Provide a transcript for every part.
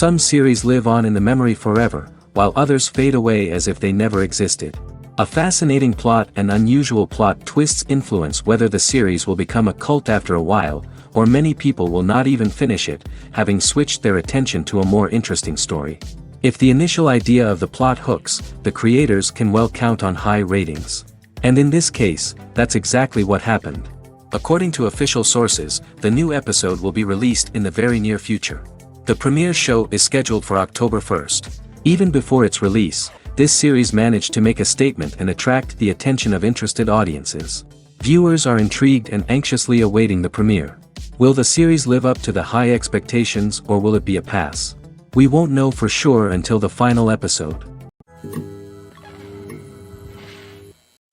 Some series live on in the memory forever, while others fade away as if they never existed. A fascinating plot and unusual plot twists influence whether the series will become a cult after a while, or many people will not even finish it, having switched their attention to a more interesting story. If the initial idea of the plot hooks, the creators can well count on high ratings. And in this case, that's exactly what happened. According to official sources, the new episode will be released in the very near future. The premiere show is scheduled for October 1st. Even before its release, this series managed to make a statement and attract the attention of interested audiences. Viewers are intrigued and anxiously awaiting the premiere. Will the series live up to the high expectations, or will it be a pass? We won't know for sure until the final episode.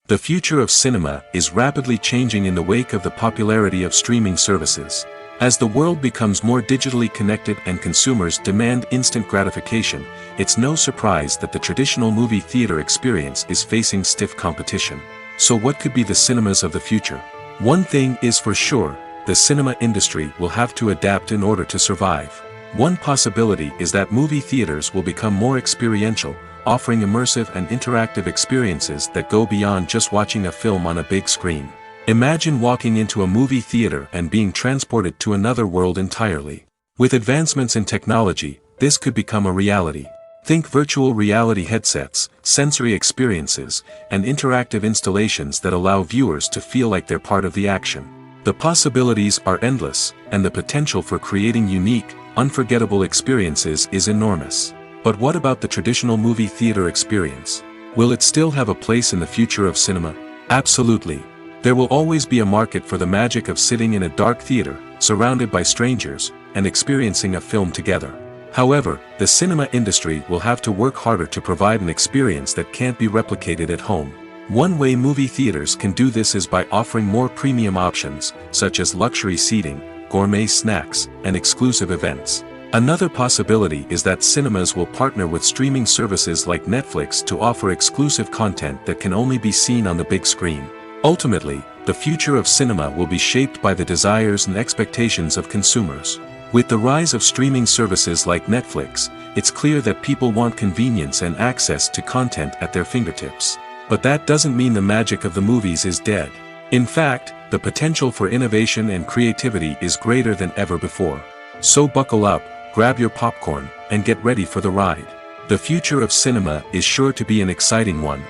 The future of cinema is rapidly changing in the wake of the popularity of streaming services. As the world becomes more digitally connected and consumers demand instant gratification, it's no surprise that the traditional movie theater experience is facing stiff competition. So what could be the cinemas of the future? One thing is for sure, the cinema industry will have to adapt in order to survive. One possibility is that movie theaters will become more experiential, offering immersive and interactive experiences that go beyond just watching a film on a big screen. Imagine walking into a movie theater and being transported to another world entirely. With advancements in technology, this could become a reality. Think virtual reality headsets, sensory experiences, and interactive installations that allow viewers to feel like they're part of the action. The possibilities are endless, and the potential for creating unique, unforgettable experiences is enormous. But what about the traditional movie theater experience? Will it still have a place in the future of cinema? Absolutely. There will always be a market for the magic of sitting in a dark theater, surrounded by strangers, and experiencing a film together. However, the cinema industry will have to work harder to provide an experience that can't be replicated at home. One way movie theaters can do this is by offering more premium options, such as luxury seating, gourmet snacks, and exclusive events. Another possibility is that cinemas will partner with streaming services like Netflix to offer exclusive content that can only be seen on the big screen. Ultimately, the future of cinema will be shaped by the desires and expectations of consumers. With the rise of streaming services like Netflix, it's clear that people want convenience and access to content at their fingertips. But that doesn't mean the magic of the movies is dead. In fact, the potential for innovation and creativity is greater than ever before. So buckle up, grab your popcorn, and get ready for the ride. The future of cinema is sure to be an exciting one.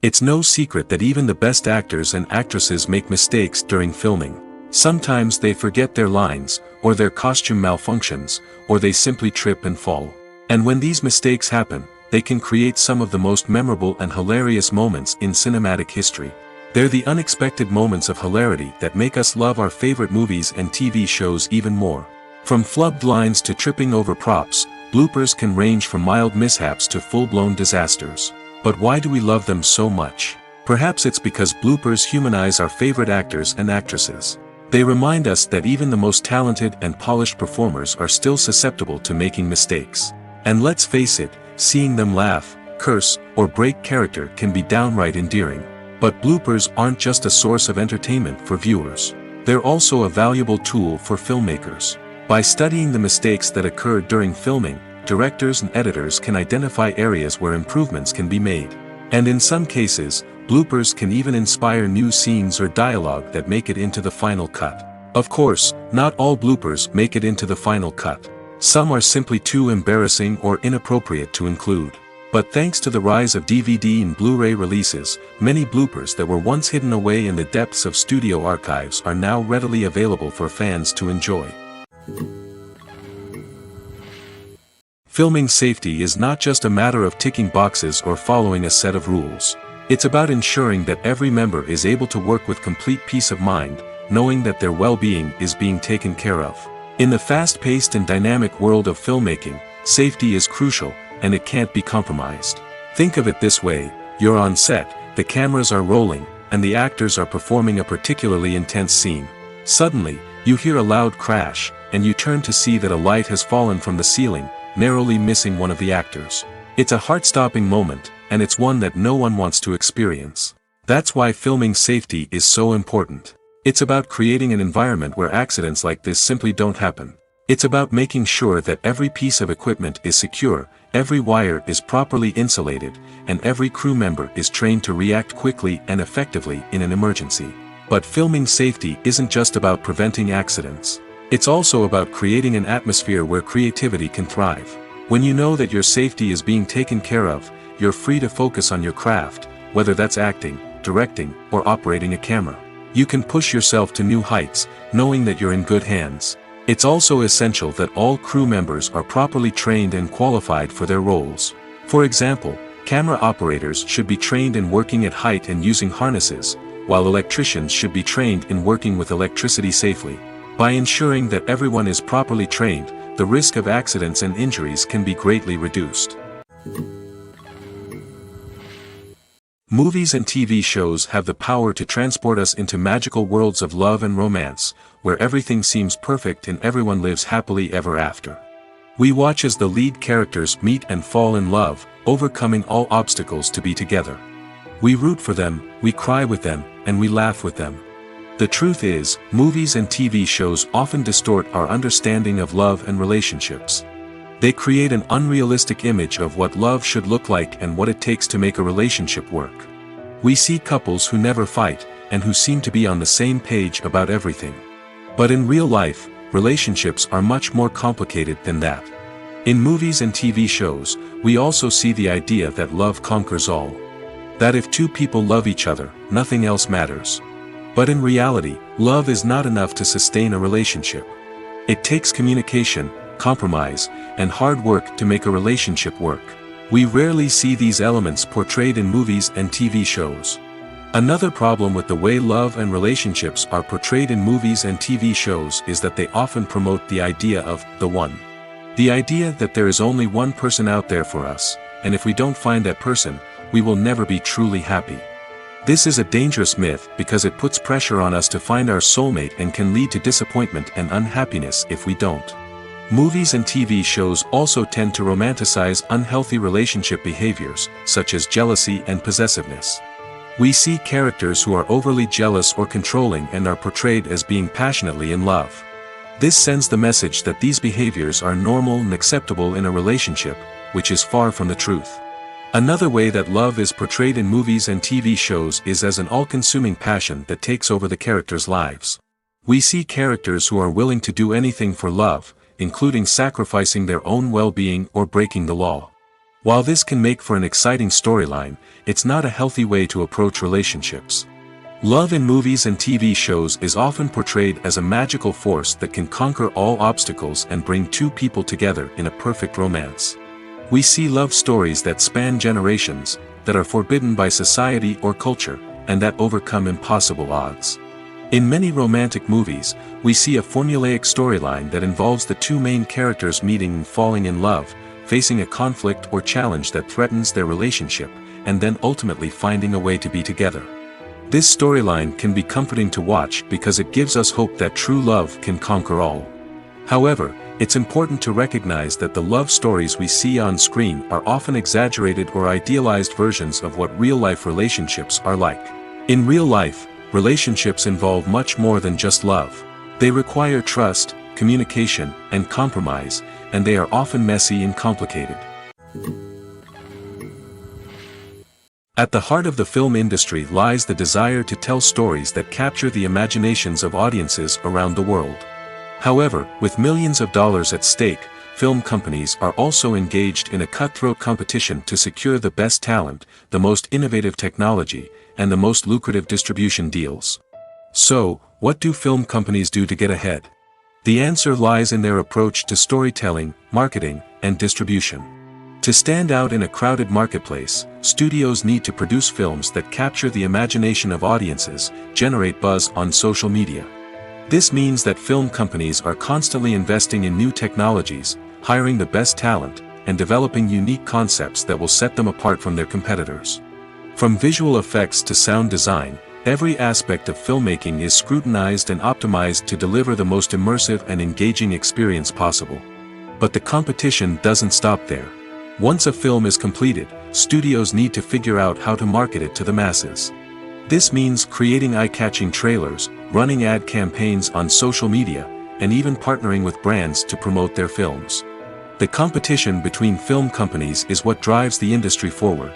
It's no secret that even the best actors and actresses make mistakes during filming. Sometimes they forget their lines, or their costume malfunctions, or they simply trip and fall. And when these mistakes happen, they can create some of the most memorable and hilarious moments in cinematic history. They're the unexpected moments of hilarity that make us love our favorite movies and TV shows even more. From flubbed lines to tripping over props, bloopers can range from mild mishaps to full-blown disasters. But why do we love them so much? Perhaps it's because bloopers humanize our favorite actors and actresses. They remind us that even the most talented and polished performers are still susceptible to making mistakes. And let's face it, seeing them laugh, curse, or break character can be downright endearing. But bloopers aren't just a source of entertainment for viewers. They're also a valuable tool for filmmakers. By studying the mistakes that occurred during filming, directors and editors can identify areas where improvements can be made. And in some cases, bloopers can even inspire new scenes or dialogue that make it into the final cut. Of course, not all bloopers make it into the final cut. Some are simply too embarrassing or inappropriate to include. But thanks to the rise of DVD and Blu-ray releases, many bloopers that were once hidden away in the depths of studio archives are now readily available for fans to enjoy. Filming safety is not just a matter of ticking boxes or following a set of rules. It's about ensuring that every member is able to work with complete peace of mind, knowing that their well-being is being taken care of. In the fast-paced and dynamic world of filmmaking, safety is crucial, and it can't be compromised. Think of it this way: you're on set, the cameras are rolling, and the actors are performing a particularly intense scene. Suddenly, you hear a loud crash, and you turn to see that a light has fallen from the ceiling, narrowly missing one of the actors. It's a heart-stopping moment, and it's one that no one wants to experience. That's why filming safety is so important. It's about creating an environment where accidents like this simply don't happen. It's about making sure that every piece of equipment is secure, every wire is properly insulated, and every crew member is trained to react quickly and effectively in an emergency. But filming safety isn't just about preventing accidents. It's also about creating an atmosphere where creativity can thrive. When you know that your safety is being taken care of, you're free to focus on your craft, whether that's acting, directing, or operating a camera. You can push yourself to new heights, knowing that you're in good hands. It's also essential that all crew members are properly trained and qualified for their roles. For example, camera operators should be trained in working at height and using harnesses, while electricians should be trained in working with electricity safely. By ensuring that everyone is properly trained, the risk of accidents and injuries can be greatly reduced. Movies and TV shows have the power to transport us into magical worlds of love and romance, where everything seems perfect and everyone lives happily ever after. We watch as the lead characters meet and fall in love, overcoming all obstacles to be together. We root for them, we cry with them, and we laugh with them. The truth is, movies and TV shows often distort our understanding of love and relationships. They create an unrealistic image of what love should look like and what it takes to make a relationship work. We see couples who never fight, and who seem to be on the same page about everything. But in real life, relationships are much more complicated than that. In movies and TV shows, we also see the idea that love conquers all. That if two people love each other, nothing else matters. But in reality, love is not enough to sustain a relationship. It takes communication, compromise, and hard work to make a relationship work. We rarely see these elements portrayed in movies and TV shows. Another problem with the way love and relationships are portrayed in movies and TV shows is that they often promote the idea of the one. The idea that there is only one person out there for us, and if we don't find that person, we will never be truly happy. This is a dangerous myth because it puts pressure on us to find our soulmate and can lead to disappointment and unhappiness if we don't. Movies and TV shows also tend to romanticize unhealthy relationship behaviors, such as jealousy and possessiveness. We see characters who are overly jealous or controlling and are portrayed as being passionately in love. This sends the message that these behaviors are normal and acceptable in a relationship, which is far from the truth. Another way that love is portrayed in movies and TV shows is as an all-consuming passion that takes over the characters' lives. We see characters who are willing to do anything for love, including sacrificing their own well-being or breaking the law. While this can make for an exciting storyline, it's not a healthy way to approach relationships. Love in movies and TV shows is often portrayed as a magical force that can conquer all obstacles and bring two people together in a perfect romance. We see love stories that span generations, that are forbidden by society or culture, and that overcome impossible odds. In many romantic movies, we see a formulaic storyline that involves the two main characters meeting and falling in love, facing a conflict or challenge that threatens their relationship, and then ultimately finding a way to be together. This storyline can be comforting to watch because it gives us hope that true love can conquer all. However, it's important to recognize that the love stories we see on screen are often exaggerated or idealized versions of what real-life relationships are like. In real life, relationships involve much more than just love. They require trust, communication, and compromise, and they are often messy and complicated. At the heart of the film industry lies the desire to tell stories that capture the imaginations of audiences around the world. However, with millions of dollars at stake, film companies are also engaged in a cutthroat competition to secure the best talent, the most innovative technology, and the most lucrative distribution deals. So, what do film companies do to get ahead? The answer lies in their approach to storytelling, marketing, and distribution. To stand out in a crowded marketplace, studios need to produce films that capture the imagination of audiences, generate buzz on social media. This means that film companies are constantly investing in new technologies, hiring the best talent, and developing unique concepts that will set them apart from their competitors. From visual effects to sound design, every aspect of filmmaking is scrutinized and optimized to deliver the most immersive and engaging experience possible. But the competition doesn't stop there. Once a film is completed, studios need to figure out how to market it to the masses. This means creating eye-catching trailers, running ad campaigns on social media, and even partnering with brands to promote their films. The competition between film companies is what drives the industry forward.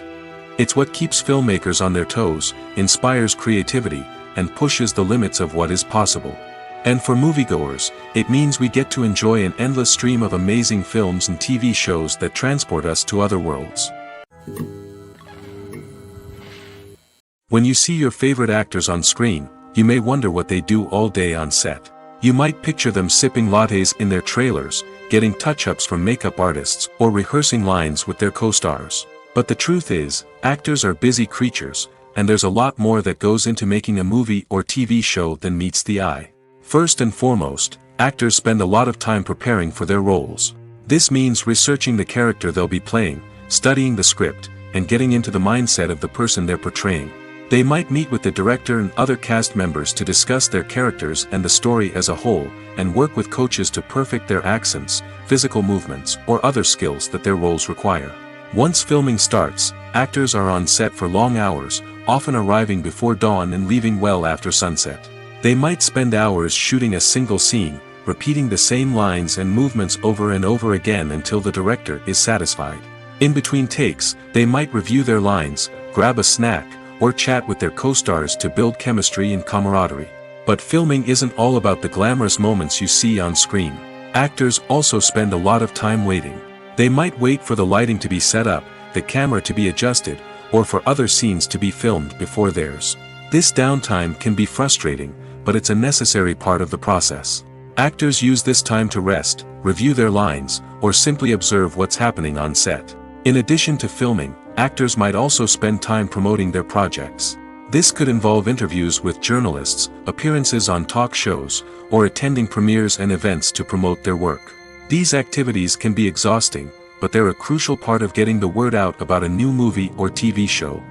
It's what keeps filmmakers on their toes, inspires creativity, and pushes the limits of what is possible. And for moviegoers, it means we get to enjoy an endless stream of amazing films and TV shows that transport us to other worlds. When you see your favorite actors on screen, you may wonder what they do all day on set. You might picture them sipping lattes in their trailers, getting touch-ups from makeup artists, or rehearsing lines with their co-stars. But the truth is, actors are busy creatures, and there's a lot more that goes into making a movie or TV show than meets the eye. First and foremost, actors spend a lot of time preparing for their roles. This means researching the character they'll be playing, studying the script, and getting into the mindset of the person they're portraying. They might meet with the director and other cast members to discuss their characters and the story as a whole, and work with coaches to perfect their accents, physical movements, or other skills that their roles require. Once filming starts, actors are on set for long hours, often arriving before dawn and leaving well after sunset. They might spend hours shooting a single scene, repeating the same lines and movements over and over again until the director is satisfied. In between takes, they might review their lines, grab a snack, or chat with their co-stars to build chemistry and camaraderie. But filming isn't all about the glamorous moments you see on screen. Actors also spend a lot of time waiting. They might wait for the lighting to be set up, the camera to be adjusted, or for other scenes to be filmed before theirs. This downtime can be frustrating, but it's a necessary part of the process. Actors use this time to rest, review their lines, or simply observe what's happening on set. In addition to filming, actors might also spend time promoting their projects. This could involve interviews with journalists, appearances on talk shows, or attending premieres and events to promote their work. These activities can be exhausting, but they're a crucial part of getting the word out about a new movie or TV show.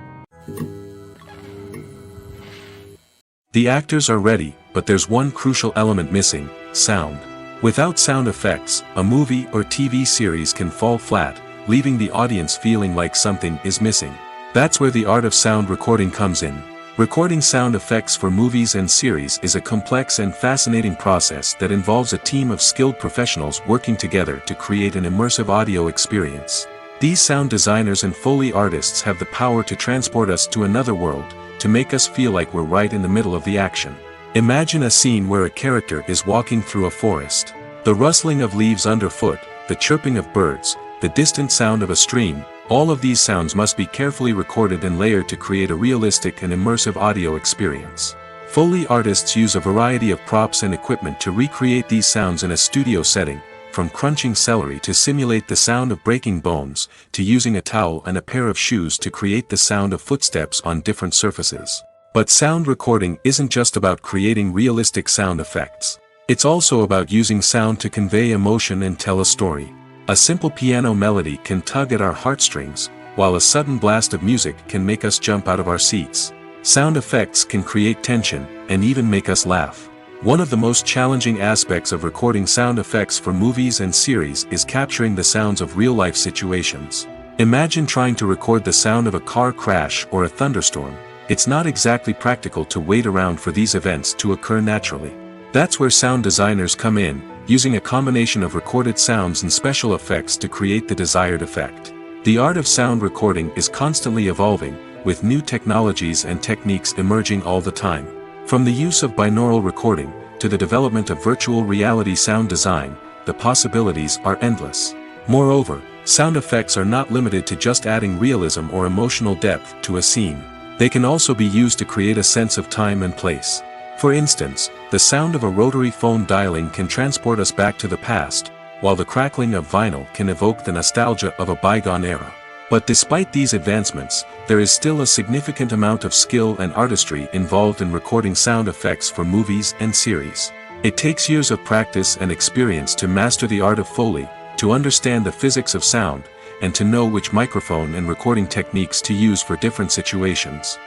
The actors are ready, but there's one crucial element missing: sound. Without sound effects, a movie or TV series can fall flat, leaving the audience feeling like something is missing. That's where the art of sound recording comes in. Recording sound effects for movies and series is a complex and fascinating process that involves a team of skilled professionals working together to create an immersive audio experience. These sound designers and Foley artists have the power to transport us to another world, to make us feel like we're right in the middle of the action. Imagine a scene where a character is walking through a forest. The rustling of leaves underfoot, the chirping of birds, the distant sound of a stream, all of these sounds must be carefully recorded and layered to create a realistic and immersive audio experience. Foley artists use a variety of props and equipment to recreate these sounds in a studio setting, from crunching celery to simulate the sound of breaking bones, to using a towel and a pair of shoes to create the sound of footsteps on different surfaces. But sound recording isn't just about creating realistic sound effects. It's also about using sound to convey emotion and tell a story. A simple piano melody can tug at our heartstrings, while a sudden blast of music can make us jump out of our seats. Sound effects can create tension, and even make us laugh. One of the most challenging aspects of recording sound effects for movies and series is capturing the sounds of real-life situations. Imagine trying to record the sound of a car crash or a thunderstorm. It's not exactly practical to wait around for these events to occur naturally. That's where sound designers come in, using a combination of recorded sounds and special effects to create the desired effect. The art of sound recording is constantly evolving, with new technologies and techniques emerging all the time. From the use of binaural recording, to the development of virtual reality sound design, the possibilities are endless. Moreover, sound effects are not limited to just adding realism or emotional depth to a scene. They can also be used to create a sense of time and place. For instance, the sound of a rotary phone dialing can transport us back to the past, while the crackling of vinyl can evoke the nostalgia of a bygone era. But despite these advancements, there is still a significant amount of skill and artistry involved in recording sound effects for movies and series. It takes years of practice and experience to master the art of Foley, to understand the physics of sound, and to know which microphone and recording techniques to use for different situations.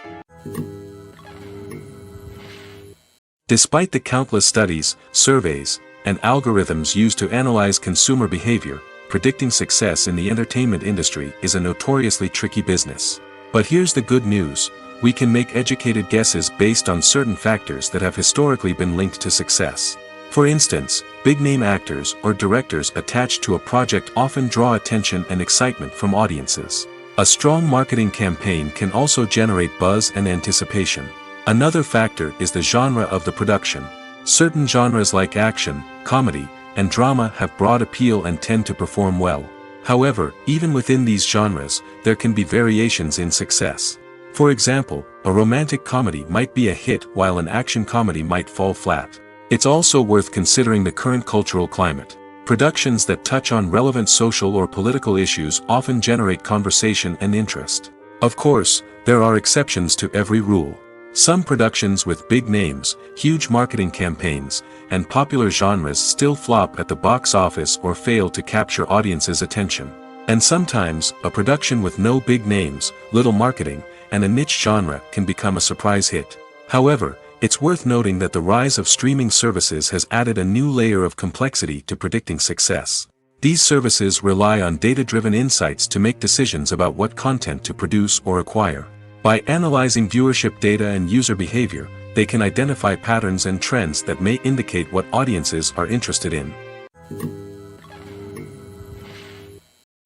Despite the countless studies, surveys, and algorithms used to analyze consumer behavior, predicting success in the entertainment industry is a notoriously tricky business. But here's the good news: we can make educated guesses based on certain factors that have historically been linked to success. For instance, big-name actors or directors attached to a project often draw attention and excitement from audiences. A strong marketing campaign can also generate buzz and anticipation. Another factor is the genre of the production. Certain genres like action, comedy, and drama have broad appeal and tend to perform well. However, even within these genres, there can be variations in success. For example, a romantic comedy might be a hit while an action comedy might fall flat. It's also worth considering the current cultural climate. Productions that touch on relevant social or political issues often generate conversation and interest. Of course, there are exceptions to every rule. Some productions with big names, huge marketing campaigns, and popular genres still flop at the box office or fail to capture audiences' attention. And sometimes, a production with no big names, little marketing, and a niche genre can become a surprise hit. However, it's worth noting that the rise of streaming services has added a new layer of complexity to predicting success. These services rely on data-driven insights to make decisions about what content to produce or acquire. By analyzing viewership data and user behavior, they can identify patterns and trends that may indicate what audiences are interested in.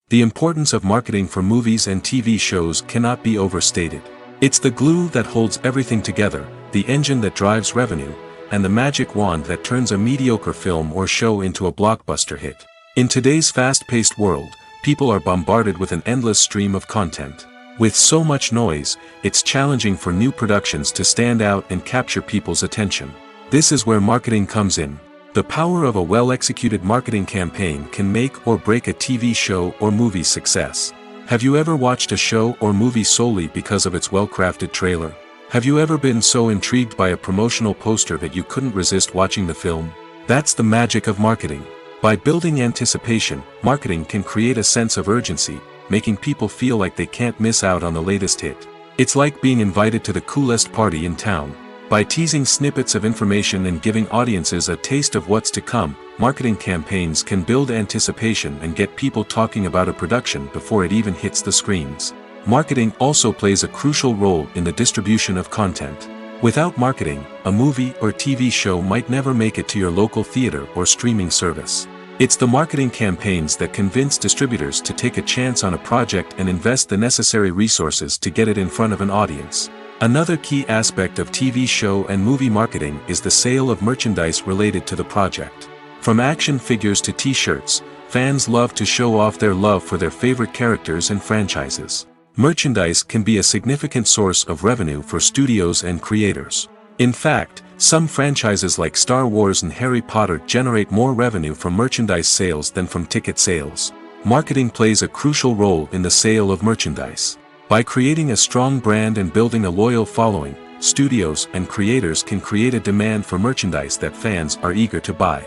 The importance of marketing for movies and TV shows cannot be overstated. It's the glue that holds everything together, the engine that drives revenue, and the magic wand that turns a mediocre film or show into a blockbuster hit. In today's fast-paced world, people are bombarded with an endless stream of content. With so much noise, it's challenging for new productions to stand out and capture people's attention. This is where marketing comes in. The power of a well-executed marketing campaign can make or break a TV show or movie's success. Have you ever watched a show or movie solely because of its well-crafted trailer? Have you ever been so intrigued by a promotional poster that you couldn't resist watching the film? That's the magic of marketing. By building anticipation, marketing can create a sense of urgency, making people feel like they can't miss out on the latest hit. It's like being invited to the coolest party in town. By teasing snippets of information and giving audiences a taste of what's to come, marketing campaigns can build anticipation and get people talking about a production before it even hits the screens. Marketing also plays a crucial role in the distribution of content. Without marketing, a movie or TV show might never make it to your local theater or streaming service. It's the marketing campaigns that convince distributors to take a chance on a project and invest the necessary resources to get it in front of an audience. Another key aspect of TV show and movie marketing is the sale of merchandise related to the project. From action figures to t-shirts, fans love to show off their love for their favorite characters and franchises. Merchandise can be a significant source of revenue for studios and creators. In fact, some franchises like Star Wars and Harry Potter generate more revenue from merchandise sales than from ticket sales. Marketing plays a crucial role in the sale of merchandise. By creating a strong brand and building a loyal following, studios and creators can create a demand for merchandise that fans are eager to buy.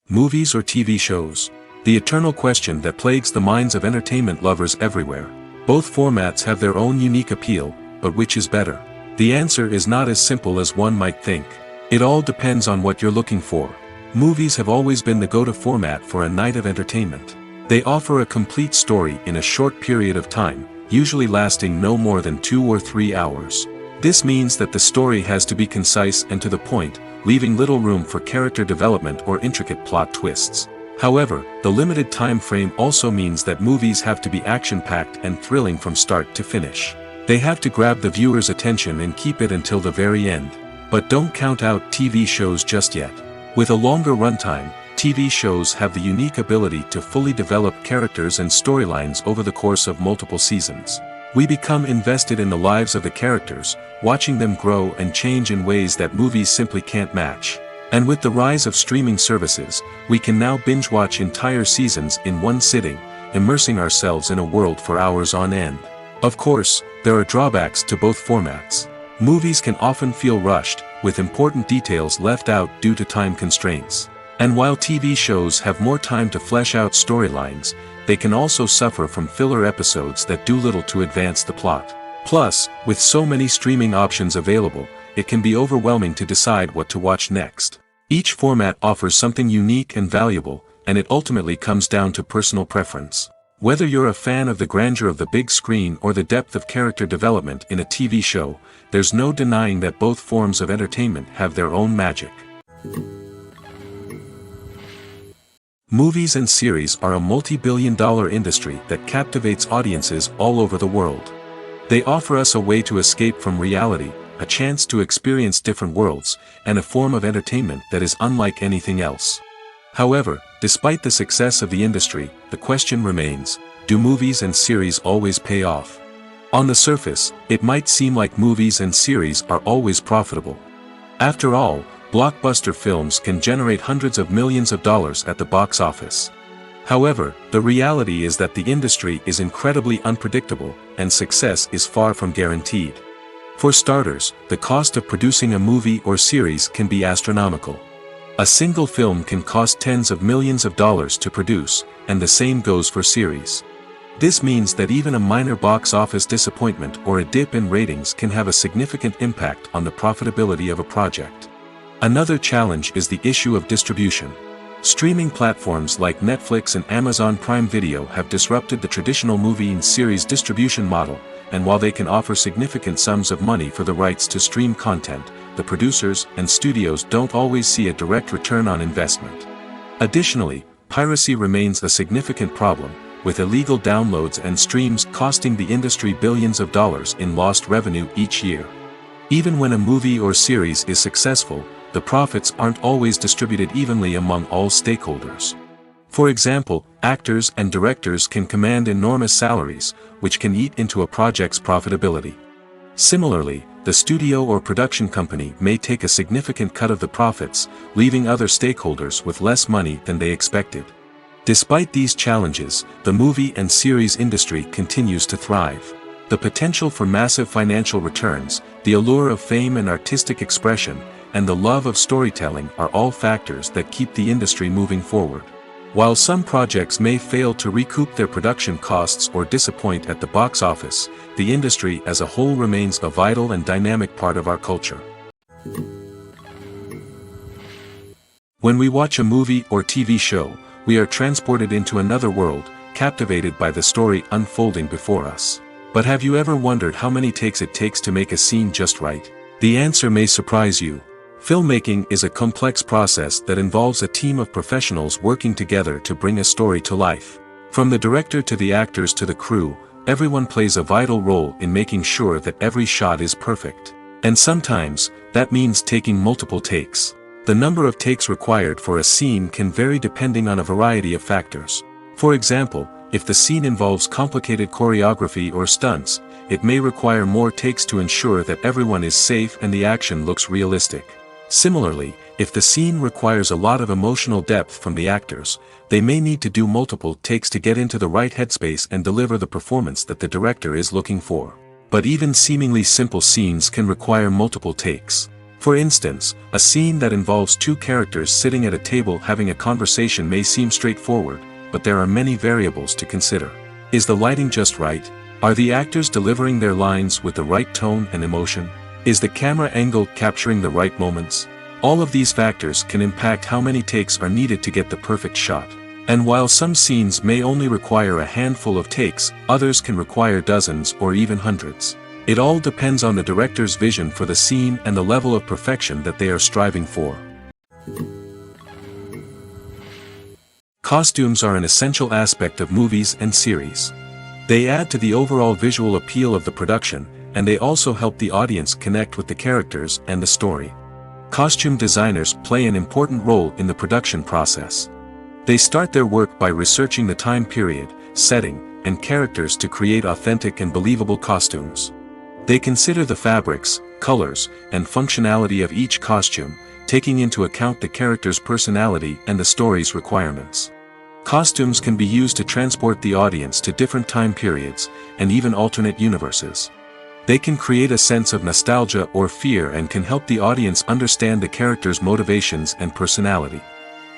Movies or TV shows? The eternal question that plagues the minds of entertainment lovers everywhere. Both formats have their own unique appeal, but which is better? The answer is not as simple as one might think. It all depends on what you're looking for. Movies have always been the go-to format for a night of entertainment. They offer a complete story in a short period of time, usually lasting no more than 2 or 3 hours. This means that the story has to be concise and to the point, leaving little room for character development or intricate plot twists. However, the limited time frame also means that movies have to be action-packed and thrilling from start to finish. They have to grab the viewer's attention and keep it until the very end. But don't count out TV shows just yet. With a longer runtime, TV shows have the unique ability to fully develop characters and storylines over the course of multiple seasons. We become invested in the lives of the characters, watching them grow and change in ways that movies simply can't match. And with the rise of streaming services, we can now binge-watch entire seasons in one sitting, immersing ourselves in a world for hours on end. Of course, there are drawbacks to both formats. Movies can often feel rushed, with important details left out due to time constraints. And while TV shows have more time to flesh out storylines, they can also suffer from filler episodes that do little to advance the plot. Plus, with so many streaming options available, it can be overwhelming to decide what to watch next. Each format offers something unique and valuable, and it ultimately comes down to personal preference. Whether you're a fan of the grandeur of the big screen or the depth of character development in a TV show, there's no denying that both forms of entertainment have their own magic. Movies and series are a multi-billion-dollar industry that captivates audiences all over the world. They offer us a way to escape from reality, a chance to experience different worlds, and a form of entertainment that is unlike anything else. However, despite the success of the industry, the question remains, do movies and series always pay off? On the surface, it might seem like movies and series are always profitable. After all, blockbuster films can generate hundreds of millions of dollars at the box office. However, the reality is that the industry is incredibly unpredictable, and success is far from guaranteed. For starters, the cost of producing a movie or series can be astronomical. A single film can cost tens of millions of dollars to produce, and the same goes for series. This means that even a minor box office disappointment or a dip in ratings can have a significant impact on the profitability of a project. Another challenge is the issue of distribution. Streaming platforms like Netflix and Amazon Prime Video have disrupted the traditional movie and series distribution model, and while they can offer significant sums of money for the rights to stream content, the producers and studios don't always see a direct return on investment. Additionally, piracy remains a significant problem, with illegal downloads and streams costing the industry billions of dollars in lost revenue each year. Even when a movie or series is successful, the profits aren't always distributed evenly among all stakeholders. For example, actors and directors can command enormous salaries, which can eat into a project's profitability. Similarly, the studio or production company may take a significant cut of the profits, leaving other stakeholders with less money than they expected. Despite these challenges, the movie and series industry continues to thrive. The potential for massive financial returns, the allure of fame and artistic expression, and the love of storytelling are all factors that keep the industry moving forward. While some projects may fail to recoup their production costs or disappoint at the box office, the industry as a whole remains a vital and dynamic part of our culture. When we watch a movie or TV show, we are transported into another world, captivated by the story unfolding before us. But have you ever wondered how many takes it takes to make a scene just right? The answer may surprise you. Filmmaking is a complex process that involves a team of professionals working together to bring a story to life. From the director to the actors to the crew, everyone plays a vital role in making sure that every shot is perfect. And sometimes, that means taking multiple takes. The number of takes required for a scene can vary depending on a variety of factors. For example, if the scene involves complicated choreography or stunts, it may require more takes to ensure that everyone is safe and the action looks realistic. Similarly, if the scene requires a lot of emotional depth from the actors, they may need to do multiple takes to get into the right headspace and deliver the performance that the director is looking for. But even seemingly simple scenes can require multiple takes. For instance, a scene that involves two characters sitting at a table having a conversation may seem straightforward, but there are many variables to consider. Is the lighting just right? Are the actors delivering their lines with the right tone and emotion? Is the camera angle capturing the right moments? All of these factors can impact how many takes are needed to get the perfect shot. And while some scenes may only require a handful of takes, others can require dozens or even hundreds. It all depends on the director's vision for the scene and the level of perfection that they are striving for. Costumes are an essential aspect of movies and series. They add to the overall visual appeal of the production, and they also help the audience connect with the characters and the story. Costume designers play an important role in the production process. They start their work by researching the time period, setting, and characters to create authentic and believable costumes. They consider the fabrics, colors, and functionality of each costume, taking into account the character's personality and the story's requirements. Costumes can be used to transport the audience to different time periods, and even alternate universes. They can create a sense of nostalgia or fear and can help the audience understand the character's motivations and personality.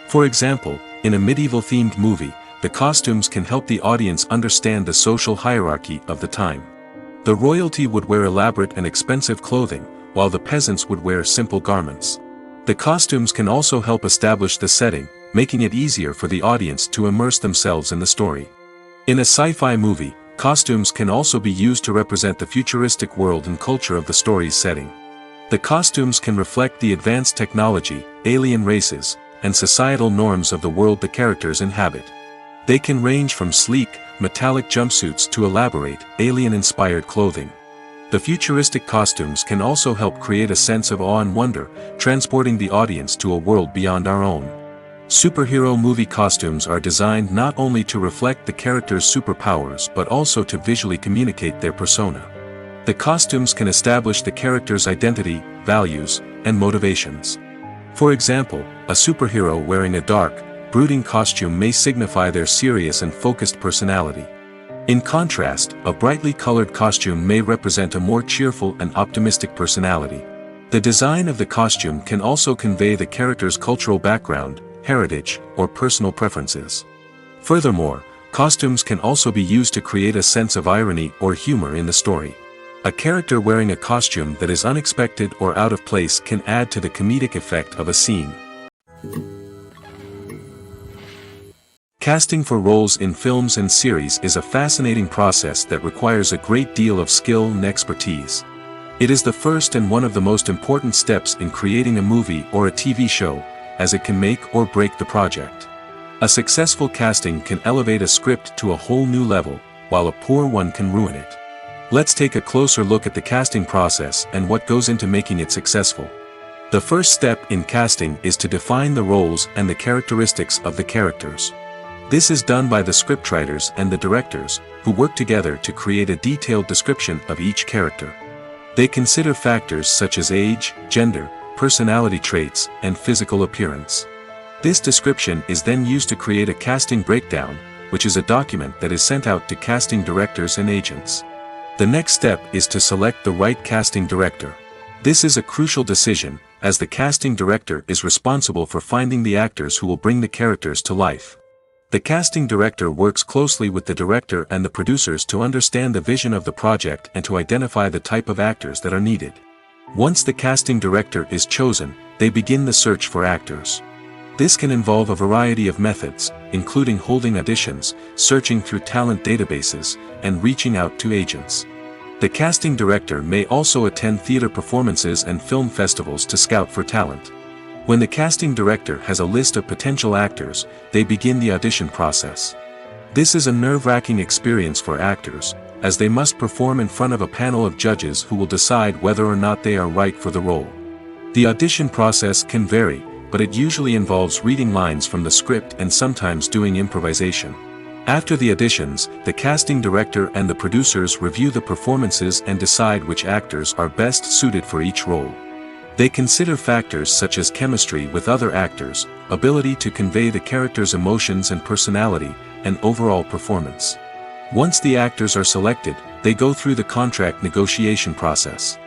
For example, in a medieval-themed movie, the costumes can help the audience understand the social hierarchy of the time. The royalty would wear elaborate and expensive clothing, while the peasants would wear simple garments. The costumes can also help establish the setting, making it easier for the audience to immerse themselves in the story. In a sci-fi movie, costumes can also be used to represent the futuristic world and culture of the story's setting. The costumes can reflect the advanced technology, alien races, and societal norms of the world the characters inhabit. They can range from sleek, metallic jumpsuits to elaborate, alien-inspired clothing. The futuristic costumes can also help create a sense of awe and wonder, transporting the audience to a world beyond our own. Superhero movie costumes are designed not only to reflect the character's superpowers but also to visually communicate their persona. The costumes can establish the character's identity, values, and motivations. For example, a superhero wearing a dark, brooding costume may signify their serious and focused personality. In contrast, a brightly colored costume may represent a more cheerful and optimistic personality. The design of the costume can also convey the character's cultural background, heritage, or personal preferences. Furthermore, costumes can also be used to create a sense of irony or humor in the story. A character wearing a costume that is unexpected or out of place can add to the comedic effect of a scene. Casting for roles in films and series is a fascinating process that requires a great deal of skill and expertise. It is the first and one of the most important steps in creating a movie or a TV show, as it can make or break the project. A successful casting can elevate a script to a whole new level, while a poor one can ruin it. Let's take a closer look at the casting process and what goes into making it successful. The first step in casting is to define the roles and the characteristics of the characters. This is done by the scriptwriters and the directors, who work together to create a detailed description of each character. They consider factors such as age, gender, personality traits, and physical appearance. This description is then used to create a casting breakdown, which is a document that is sent out to casting directors and agents. The next step is to select the right casting director. This is a crucial decision, as the casting director is responsible for finding the actors who will bring the characters to life. The casting director works closely with the director and the producers to understand the vision of the project and to identify the type of actors that are needed. Once the casting director is chosen, they begin the search for actors. This can involve a variety of methods, including holding auditions, searching through talent databases, and reaching out to agents. The casting director may also attend theater performances and film festivals to scout for talent. When the casting director has a list of potential actors, they begin the audition process. This is a nerve-wracking experience for actors, as they must perform in front of a panel of judges who will decide whether or not they are right for the role. The audition process can vary, but it usually involves reading lines from the script and sometimes doing improvisation. After the auditions, the casting director and the producers review the performances and decide which actors are best suited for each role. They consider factors such as chemistry with other actors, ability to convey the character's emotions and personality, and overall performance. Once the actors are selected, they go through the contract negotiation process.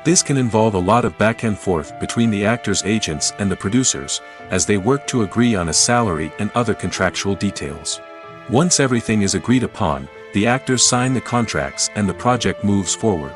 This can involve a lot of back and forth between the actors' agents and the producers, as they work to agree on a salary and other contractual details. Once everything is agreed upon, the actors sign the contracts and the project moves forward.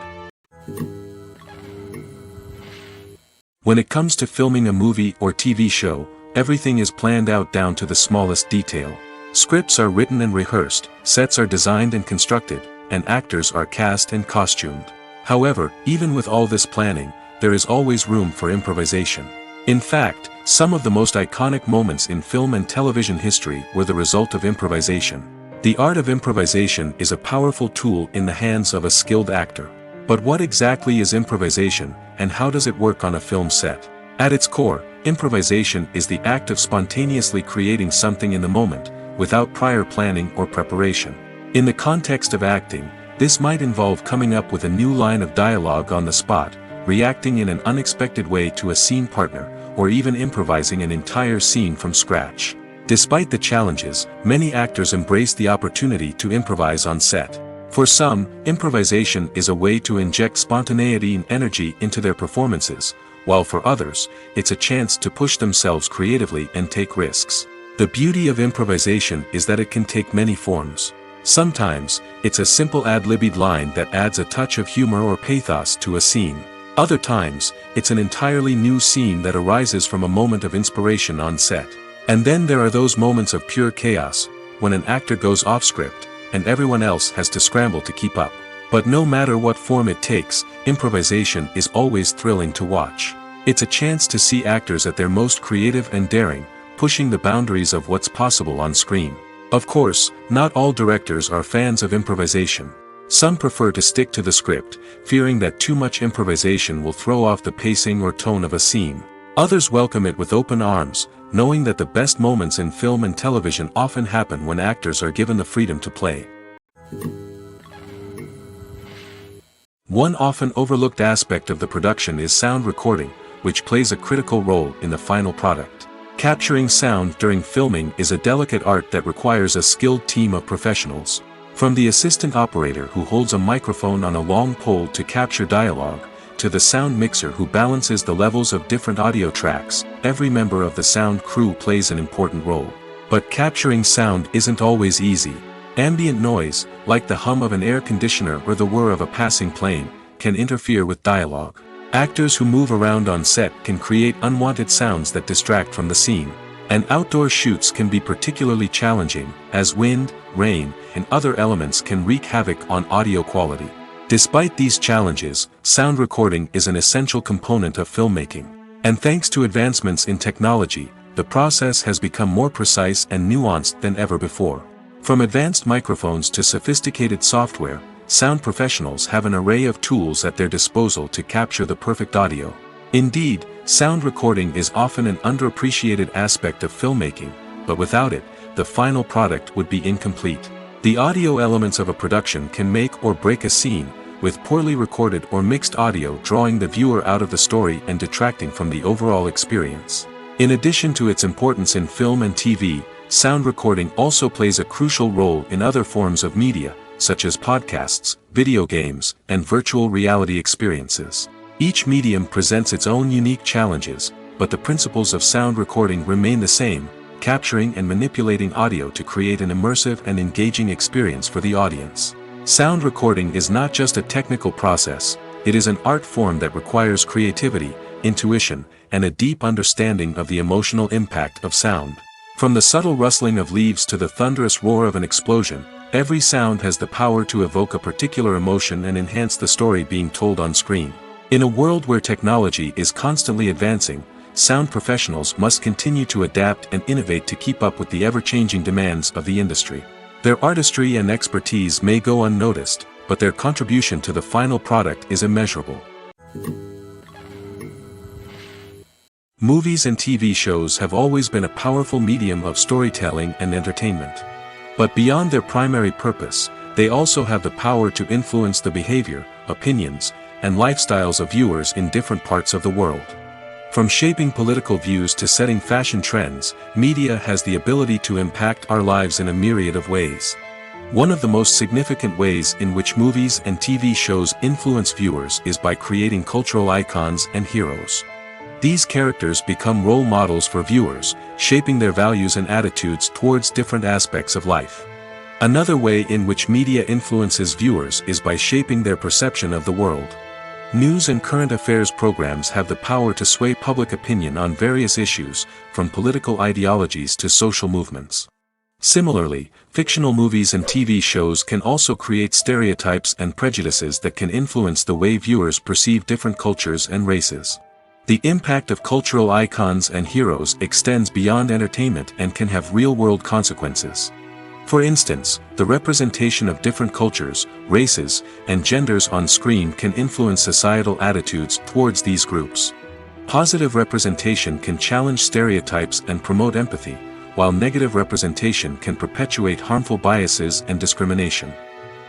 When it comes to filming a movie or TV show, everything is planned out down to the smallest detail. Scripts are written and rehearsed, sets are designed and constructed, and actors are cast and costumed. However, even with all this planning, there is always room for improvisation. In fact, Some of the most iconic moments in film and television history were the result of improvisation. The art of improvisation is a powerful tool in the hands of a skilled actor. But what exactly is improvisation, and how does it work on a film set? At its core, improvisation is the act of spontaneously creating something in the moment, without prior planning or preparation. In the context of acting, this might involve coming up with a new line of dialogue on the spot, reacting in an unexpected way to a scene partner, or even improvising an entire scene from scratch. Despite the challenges, many actors embrace the opportunity to improvise on set. For some, improvisation is a way to inject spontaneity and energy into their performances, while for others, it's a chance to push themselves creatively and take risks. The beauty of improvisation is that it can take many forms. Sometimes, it's a simple ad-libbed line that adds a touch of humor or pathos to a scene. Other times, it's an entirely new scene that arises from a moment of inspiration on set. And then there are those moments of pure chaos, when an actor goes off script, and everyone else has to scramble to keep up. But no matter what form it takes, improvisation is always thrilling to watch. It's a chance to see actors at their most creative and daring, pushing the boundaries of what's possible on screen. Of course, not all directors are fans of improvisation. Some prefer to stick to the script, fearing that too much improvisation will throw off the pacing or tone of a scene. Others welcome it with open arms, knowing that the best moments in film and television often happen when actors are given the freedom to play. One often overlooked aspect of the production is sound recording, which plays a critical role in the final product. Capturing sound during filming is a delicate art that requires a skilled team of professionals. From the assistant operator who holds a microphone on a long pole to capture dialogue, to the sound mixer who balances the levels of different audio tracks, every member of the sound crew plays an important role. But capturing sound isn't always easy. Ambient noise, like the hum of an air conditioner or the whir of a passing plane, can interfere with dialogue. Actors who move around on set can create unwanted sounds that distract from the scene. And outdoor shoots can be particularly challenging, as wind, rain, and other elements can wreak havoc on audio quality. Despite these challenges, sound recording is an essential component of filmmaking. And thanks to advancements in technology, the process has become more precise and nuanced than ever before. From advanced microphones to sophisticated software, sound professionals have an array of tools at their disposal to capture the perfect audio. Indeed, sound recording is often an underappreciated aspect of filmmaking, but without it, the final product would be incomplete. The audio elements of a production can make or break a scene, with poorly recorded or mixed audio drawing the viewer out of the story and detracting from the overall experience. In addition to its importance in film and TV, sound recording also plays a crucial role in other forms of media, such as podcasts, video games, and virtual reality experiences. Each medium presents its own unique challenges, but the principles of sound recording remain the same, capturing and manipulating audio to create an immersive and engaging experience for the audience. Sound recording is not just a technical process, it is an art form that requires creativity, intuition, and a deep understanding of the emotional impact of sound. From the subtle rustling of leaves to the thunderous roar of an explosion, every sound has the power to evoke a particular emotion and enhance the story being told on screen. In a world where technology is constantly advancing, sound professionals must continue to adapt and innovate to keep up with the ever-changing demands of the industry. Their artistry and expertise may go unnoticed, but their contribution to the final product is immeasurable. Movies and TV shows have always been a powerful medium of storytelling and entertainment. But beyond their primary purpose, they also have the power to influence the behavior, opinions, and lifestyles of viewers in different parts of the world. From shaping political views to setting fashion trends, media has the ability to impact our lives in a myriad of ways. One of the most significant ways in which movies and TV shows influence viewers is by creating cultural icons and heroes. These characters become role models for viewers, shaping their values and attitudes towards different aspects of life. Another way in which media influences viewers is by shaping their perception of the world. News and current affairs programs have the power to sway public opinion on various issues, from political ideologies to social movements. Similarly, fictional movies and TV shows can also create stereotypes and prejudices that can influence the way viewers perceive different cultures and races. The impact of cultural icons and heroes extends beyond entertainment and can have real-world consequences. For instance, the representation of different cultures, races, and genders on screen can influence societal attitudes towards these groups. Positive representation can challenge stereotypes and promote empathy, while negative representation can perpetuate harmful biases and discrimination.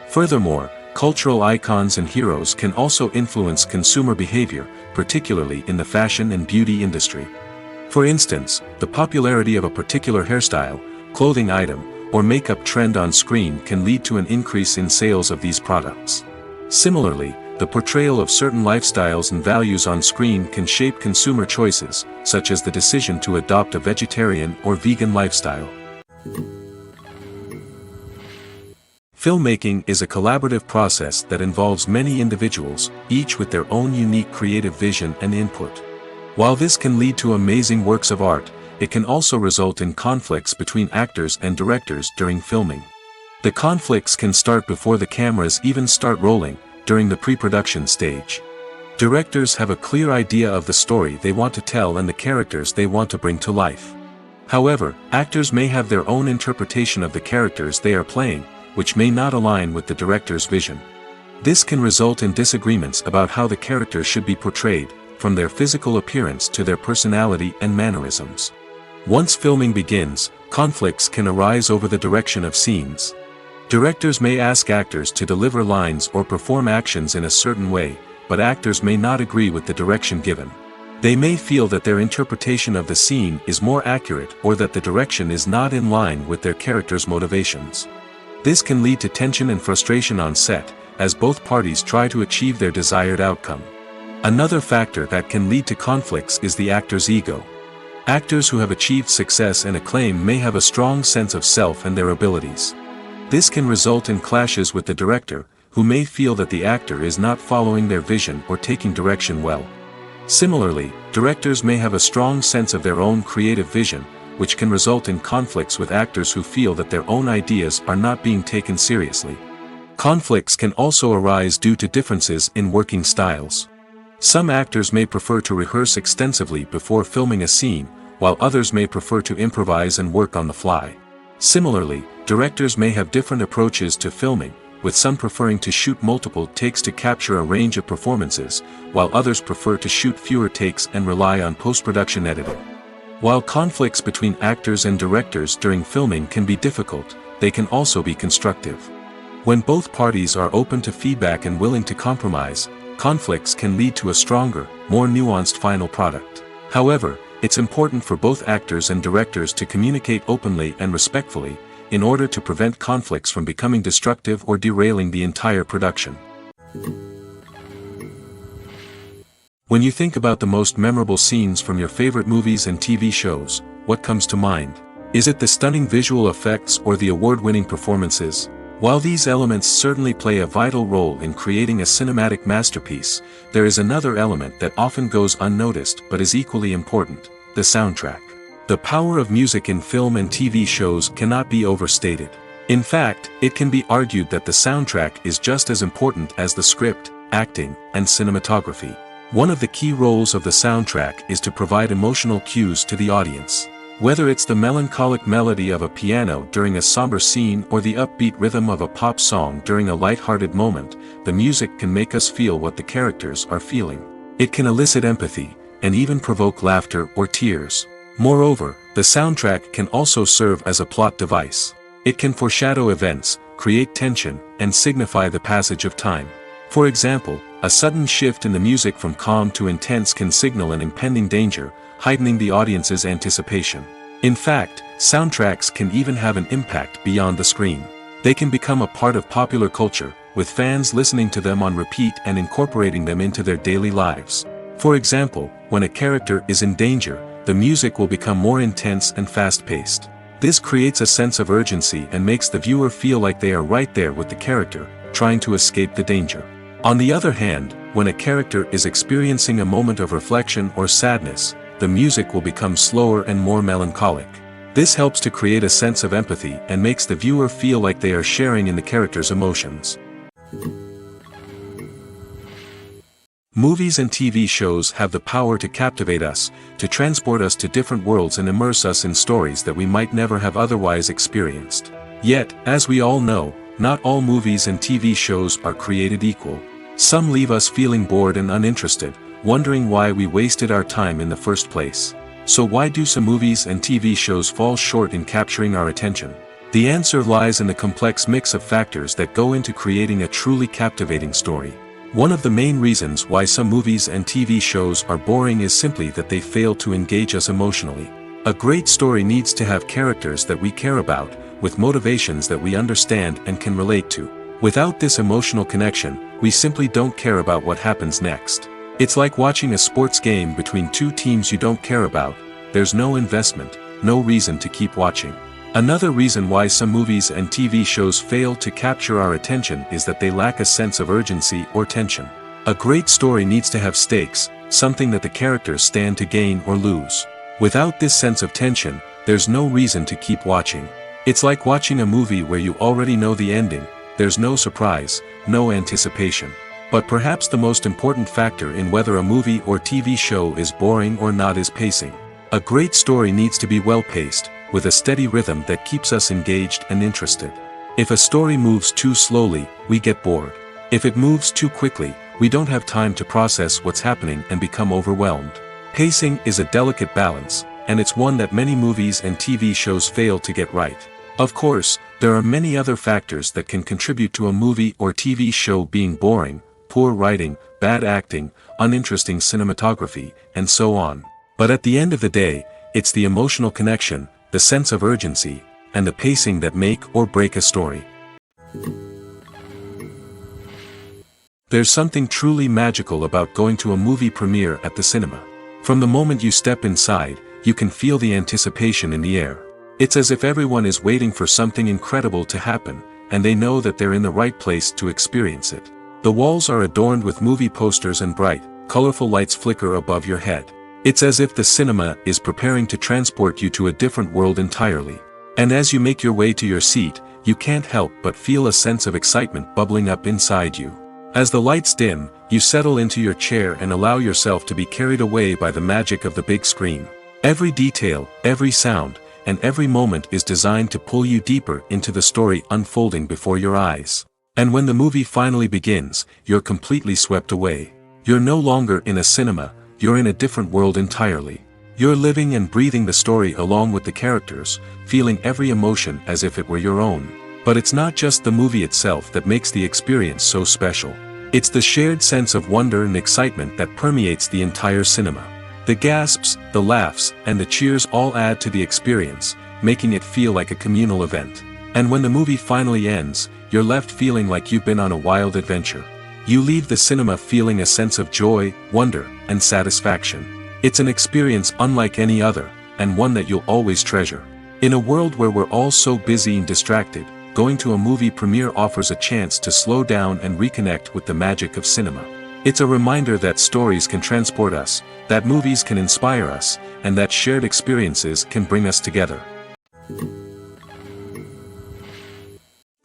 Furthermore, cultural icons and heroes can also influence consumer behavior, particularly in the fashion and beauty industry. For instance, the popularity of a particular hairstyle, clothing item, or makeup trend on screen can lead to an increase in sales of these products. Similarly, the portrayal of certain lifestyles and values on screen can shape consumer choices, such as the decision to adopt a vegetarian or vegan lifestyle. Filmmaking is a collaborative process that involves many individuals, each with their own unique creative vision and input. While this can lead to amazing works of art, it can also result in conflicts between actors and directors during filming. The conflicts can start before the cameras even start rolling, during the pre-production stage. Directors have a clear idea of the story they want to tell and the characters they want to bring to life. However, actors may have their own interpretation of the characters they are playing, which may not align with the director's vision. This can result in disagreements about how the character should be portrayed, from their physical appearance to their personality and mannerisms. Once filming begins, conflicts can arise over the direction of scenes. Directors may ask actors to deliver lines or perform actions in a certain way, but actors may not agree with the direction given. They may feel that their interpretation of the scene is more accurate or that the direction is not in line with their character's motivations. This can lead to tension and frustration on set, as both parties try to achieve their desired outcome. Another factor that can lead to conflicts is the actor's ego. Actors who have achieved success and acclaim may have a strong sense of self and their abilities. This can result in clashes with the director, who may feel that the actor is not following their vision or taking direction well. Similarly, directors may have a strong sense of their own creative vision, which can result in conflicts with actors who feel that their own ideas are not being taken seriously. Conflicts can also arise due to differences in working styles. Some actors may prefer to rehearse extensively before filming a scene, while others may prefer to improvise and work on the fly. Similarly, directors may have different approaches to filming, with some preferring to shoot multiple takes to capture a range of performances, while others prefer to shoot fewer takes and rely on post-production editing. While conflicts between actors and directors during filming can be difficult, they can also be constructive. When both parties are open to feedback and willing to compromise, conflicts can lead to a stronger, more nuanced final product. However, it's important for both actors and directors to communicate openly and respectfully, in order to prevent conflicts from becoming destructive or derailing the entire production. When you think about the most memorable scenes from your favorite movies and TV shows, what comes to mind? Is it the stunning visual effects or the award-winning performances? While these elements certainly play a vital role in creating a cinematic masterpiece, there is another element that often goes unnoticed but is equally important: the soundtrack. The power of music in film and TV shows cannot be overstated. In fact, it can be argued that the soundtrack is just as important as the script, acting, and cinematography. One of the key roles of the soundtrack is to provide emotional cues to the audience. Whether it's the melancholic melody of a piano during a somber scene or the upbeat rhythm of a pop song during a light-hearted moment, the music can make us feel what the characters are feeling. It can elicit empathy, and even provoke laughter or tears. Moreover, the soundtrack can also serve as a plot device. It can foreshadow events, create tension, and signify the passage of time. For example, a sudden shift in the music from calm to intense can signal an impending danger, heightening the audience's anticipation. In fact, soundtracks can even have an impact beyond the screen. They can become a part of popular culture, with fans listening to them on repeat and incorporating them into their daily lives. For example, when a character is in danger, the music will become more intense and fast-paced. This creates a sense of urgency and makes the viewer feel like they are right there with the character, trying to escape the danger. On the other hand, when a character is experiencing a moment of reflection or sadness, the music will become slower and more melancholic. This helps to create a sense of empathy and makes the viewer feel like they are sharing in the character's emotions. Movies and TV shows have the power to captivate us, to transport us to different worlds and immerse us in stories that we might never have otherwise experienced. Yet, as we all know, not all movies and TV shows are created equal. Some leave us feeling bored and uninterested, wondering why we wasted our time in the first place. So why do some movies and TV shows fall short in capturing our attention? The answer lies in the complex mix of factors that go into creating a truly captivating story. One of the main reasons why some movies and TV shows are boring is simply that they fail to engage us emotionally. A great story needs to have characters that we care about, with motivations that we understand and can relate to. Without this emotional connection, we simply don't care about what happens next. It's like watching a sports game between two teams you don't care about. There's no investment, no reason to keep watching. Another reason why some movies and TV shows fail to capture our attention is that they lack a sense of urgency or tension. A great story needs to have stakes, something that the characters stand to gain or lose. Without this sense of tension, there's no reason to keep watching. It's like watching a movie where you already know the ending. There's no surprise, no anticipation. But perhaps the most important factor in whether a movie or TV show is boring or not is pacing. A great story needs to be well-paced, with a steady rhythm that keeps us engaged and interested. If a story moves too slowly, we get bored. If it moves too quickly, we don't have time to process what's happening and become overwhelmed. Pacing is a delicate balance, and it's one that many movies and TV shows fail to get right. Of course, there are many other factors that can contribute to a movie or TV show being boring: poor writing, bad acting, uninteresting cinematography, and so on. But at the end of the day, it's the emotional connection, the sense of urgency, and the pacing that make or break a story. There's something truly magical about going to a movie premiere at the cinema. From the moment you step inside, you can feel the anticipation in the air. It's as if everyone is waiting for something incredible to happen, and they know that they're in the right place to experience it. The walls are adorned with movie posters and bright, colorful lights flicker above your head. It's as if the cinema is preparing to transport you to a different world entirely. And as you make your way to your seat, you can't help but feel a sense of excitement bubbling up inside you. As the lights dim, you settle into your chair and allow yourself to be carried away by the magic of the big screen. Every detail, every sound, and every moment is designed to pull you deeper into the story unfolding before your eyes. And when the movie finally begins, you're completely swept away. You're no longer in a cinema, you're in a different world entirely. You're living and breathing the story along with the characters, feeling every emotion as if it were your own. But it's not just the movie itself that makes the experience so special. It's the shared sense of wonder and excitement that permeates the entire cinema. The gasps, the laughs, and the cheers all add to the experience, making it feel like a communal event. And when the movie finally ends, you're left feeling like you've been on a wild adventure. You leave the cinema feeling a sense of joy, wonder, and satisfaction. It's an experience unlike any other, and one that you'll always treasure. In a world where we're all so busy and distracted, going to a movie premiere offers a chance to slow down and reconnect with the magic of cinema. It's a reminder that stories can transport us, that movies can inspire us, and that shared experiences can bring us together.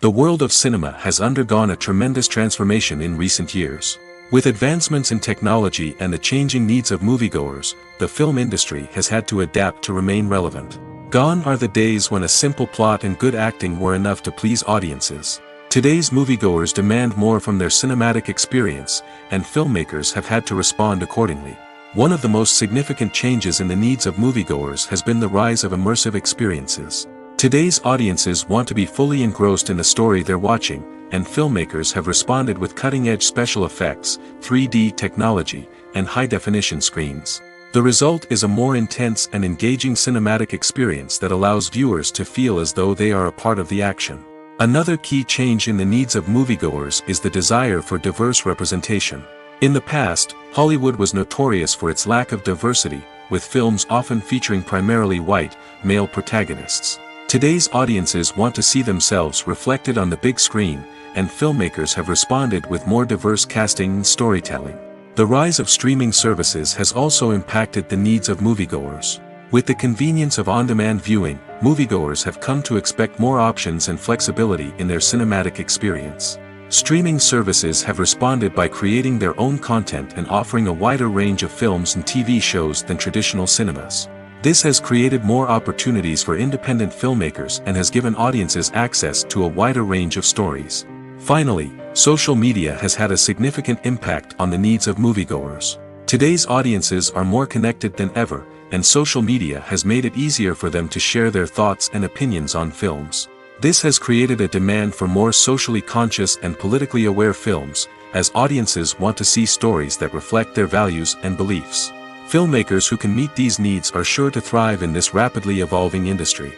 The world of cinema has undergone a tremendous transformation in recent years. With advancements in technology and the changing needs of moviegoers, the film industry has had to adapt to remain relevant. Gone are the days when a simple plot and good acting were enough to please audiences. Today's moviegoers demand more from their cinematic experience, and filmmakers have had to respond accordingly. One of the most significant changes in the needs of moviegoers has been the rise of immersive experiences. Today's audiences want to be fully engrossed in the story they're watching, and filmmakers have responded with cutting-edge special effects, 3D technology, and high-definition screens. The result is a more intense and engaging cinematic experience that allows viewers to feel as though they are a part of the action. Another key change in the needs of moviegoers is the desire for diverse representation. In the past, Hollywood was notorious for its lack of diversity, with films often featuring primarily white, male protagonists. Today's audiences want to see themselves reflected on the big screen, and filmmakers have responded with more diverse casting and storytelling. The rise of streaming services has also impacted the needs of moviegoers. With the convenience of on-demand viewing, moviegoers have come to expect more options and flexibility in their cinematic experience. Streaming services have responded by creating their own content and offering a wider range of films and TV shows than traditional cinemas. This has created more opportunities for independent filmmakers and has given audiences access to a wider range of stories. Finally, social media has had a significant impact on the needs of moviegoers. Today's audiences are more connected than ever, and social media has made it easier for them to share their thoughts and opinions on films. This has created a demand for more socially conscious and politically aware films, as audiences want to see stories that reflect their values and beliefs. Filmmakers who can meet these needs are sure to thrive in this rapidly evolving industry.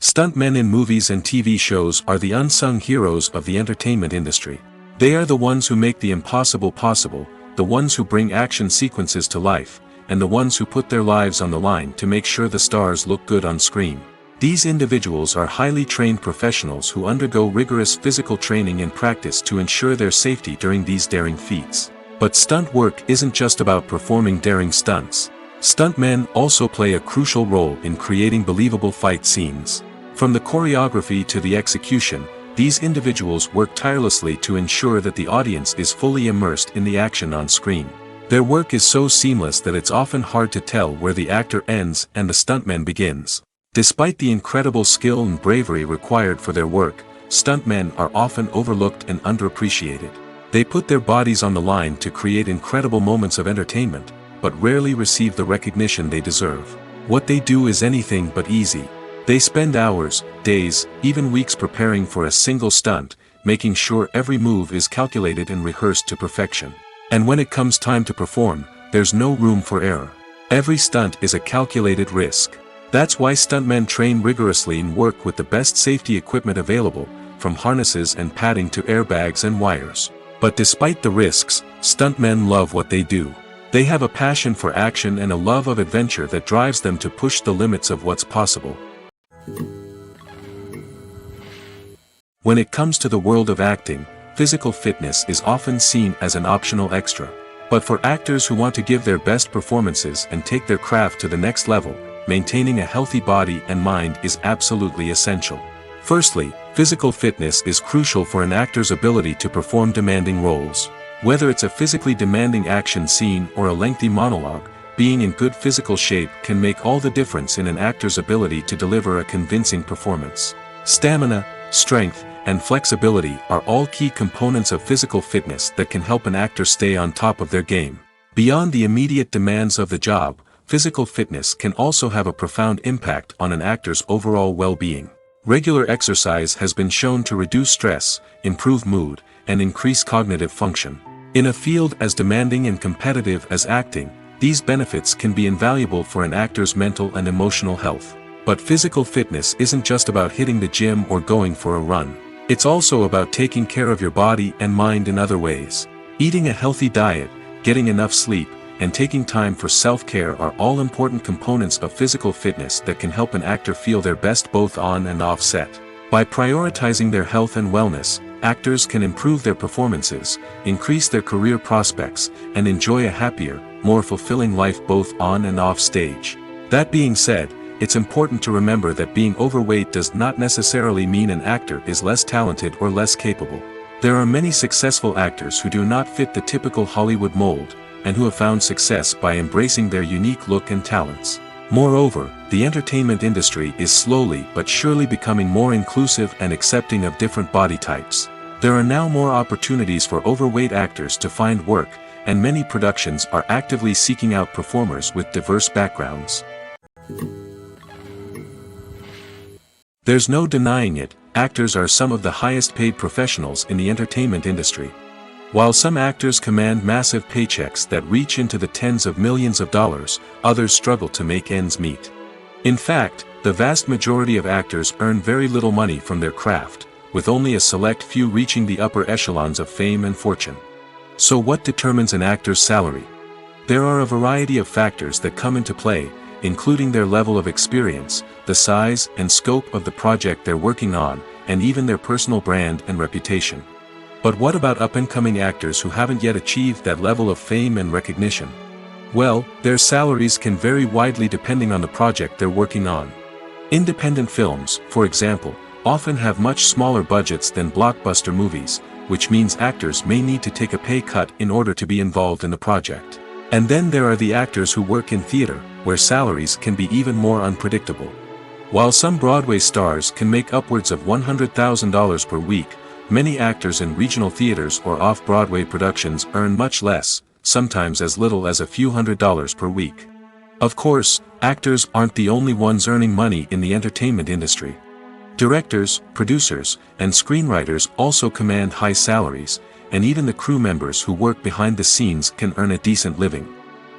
Stuntmen in movies and TV shows are the unsung heroes of the entertainment industry. They are the ones who make the impossible possible, the ones who bring action sequences to life, and the ones who put their lives on the line to make sure the stars look good on screen. These individuals are highly trained professionals who undergo rigorous physical training and practice to ensure their safety during these daring feats. But stunt work isn't just about performing daring stunts. Stuntmen also play a crucial role in creating believable fight scenes. From the choreography to the execution, these individuals work tirelessly to ensure that the audience is fully immersed in the action on screen. Their work is so seamless that it's often hard to tell where the actor ends and the stuntman begins. Despite the incredible skill and bravery required for their work, stuntmen are often overlooked and underappreciated. They put their bodies on the line to create incredible moments of entertainment, but rarely receive the recognition they deserve. What they do is anything but easy. They spend hours, days, even weeks preparing for a single stunt, making sure every move is calculated and rehearsed to perfection. And when it comes time to perform, there's no room for error. Every stunt is a calculated risk. That's why stuntmen train rigorously and work with the best safety equipment available, from harnesses and padding to airbags and wires. But despite the risks, stuntmen love what they do. They have a passion for action and a love of adventure that drives them to push the limits of what's possible. When it comes to the world of acting, physical fitness is often seen as an optional extra. But for actors who want to give their best performances and take their craft to the next level, maintaining a healthy body and mind is absolutely essential. Firstly, physical fitness is crucial for an actor's ability to perform demanding roles. Whether it's a physically demanding action scene or a lengthy monologue, being in good physical shape can make all the difference in an actor's ability to deliver a convincing performance. Stamina, strength, and flexibility are all key components of physical fitness that can help an actor stay on top of their game. Beyond the immediate demands of the job, physical fitness can also have a profound impact on an actor's overall well-being. Regular exercise has been shown to reduce stress, improve mood, and increase cognitive function. In a field as demanding and competitive as acting, these benefits can be invaluable for an actor's mental and emotional health. But physical fitness isn't just about hitting the gym or going for a run. It's also about taking care of your body and mind in other ways. Eating a healthy diet, getting enough sleep, and taking time for self-care are all important components of physical fitness that can help an actor feel their best both on and off set. By prioritizing their health and wellness, actors can improve their performances, increase their career prospects, and enjoy a happier, more fulfilling life both on and off stage. That being said, it's important to remember that being overweight does not necessarily mean an actor is less talented or less capable. There are many successful actors who do not fit the typical Hollywood mold, and who have found success by embracing their unique look and talents. Moreover, the entertainment industry is slowly but surely becoming more inclusive and accepting of different body types. There are now more opportunities for overweight actors to find work, and many productions are actively seeking out performers with diverse backgrounds. There's no denying it, actors are some of the highest paid professionals in the entertainment industry. While some actors command massive paychecks that reach into the tens of millions of dollars, others struggle to make ends meet. In fact, the vast majority of actors earn very little money from their craft, with only a select few reaching the upper echelons of fame and fortune. So what determines an actor's salary? There are a variety of factors that come into play, including their level of experience, the size and scope of the project they're working on, and even their personal brand and reputation. But what about up-and-coming actors who haven't yet achieved that level of fame and recognition? Well, their salaries can vary widely depending on the project they're working on. Independent films, for example, often have much smaller budgets than blockbuster movies, which means actors may need to take a pay cut in order to be involved in the project. And then there are the actors who work in theater, where salaries can be even more unpredictable. While some Broadway stars can make upwards of $100,000 per week, many actors in regional theaters or off-Broadway productions earn much less, sometimes as little as a few $100s per week. Of course, actors aren't the only ones earning money in the entertainment industry. Directors, producers, and screenwriters also command high salaries, and even the crew members who work behind the scenes can earn a decent living.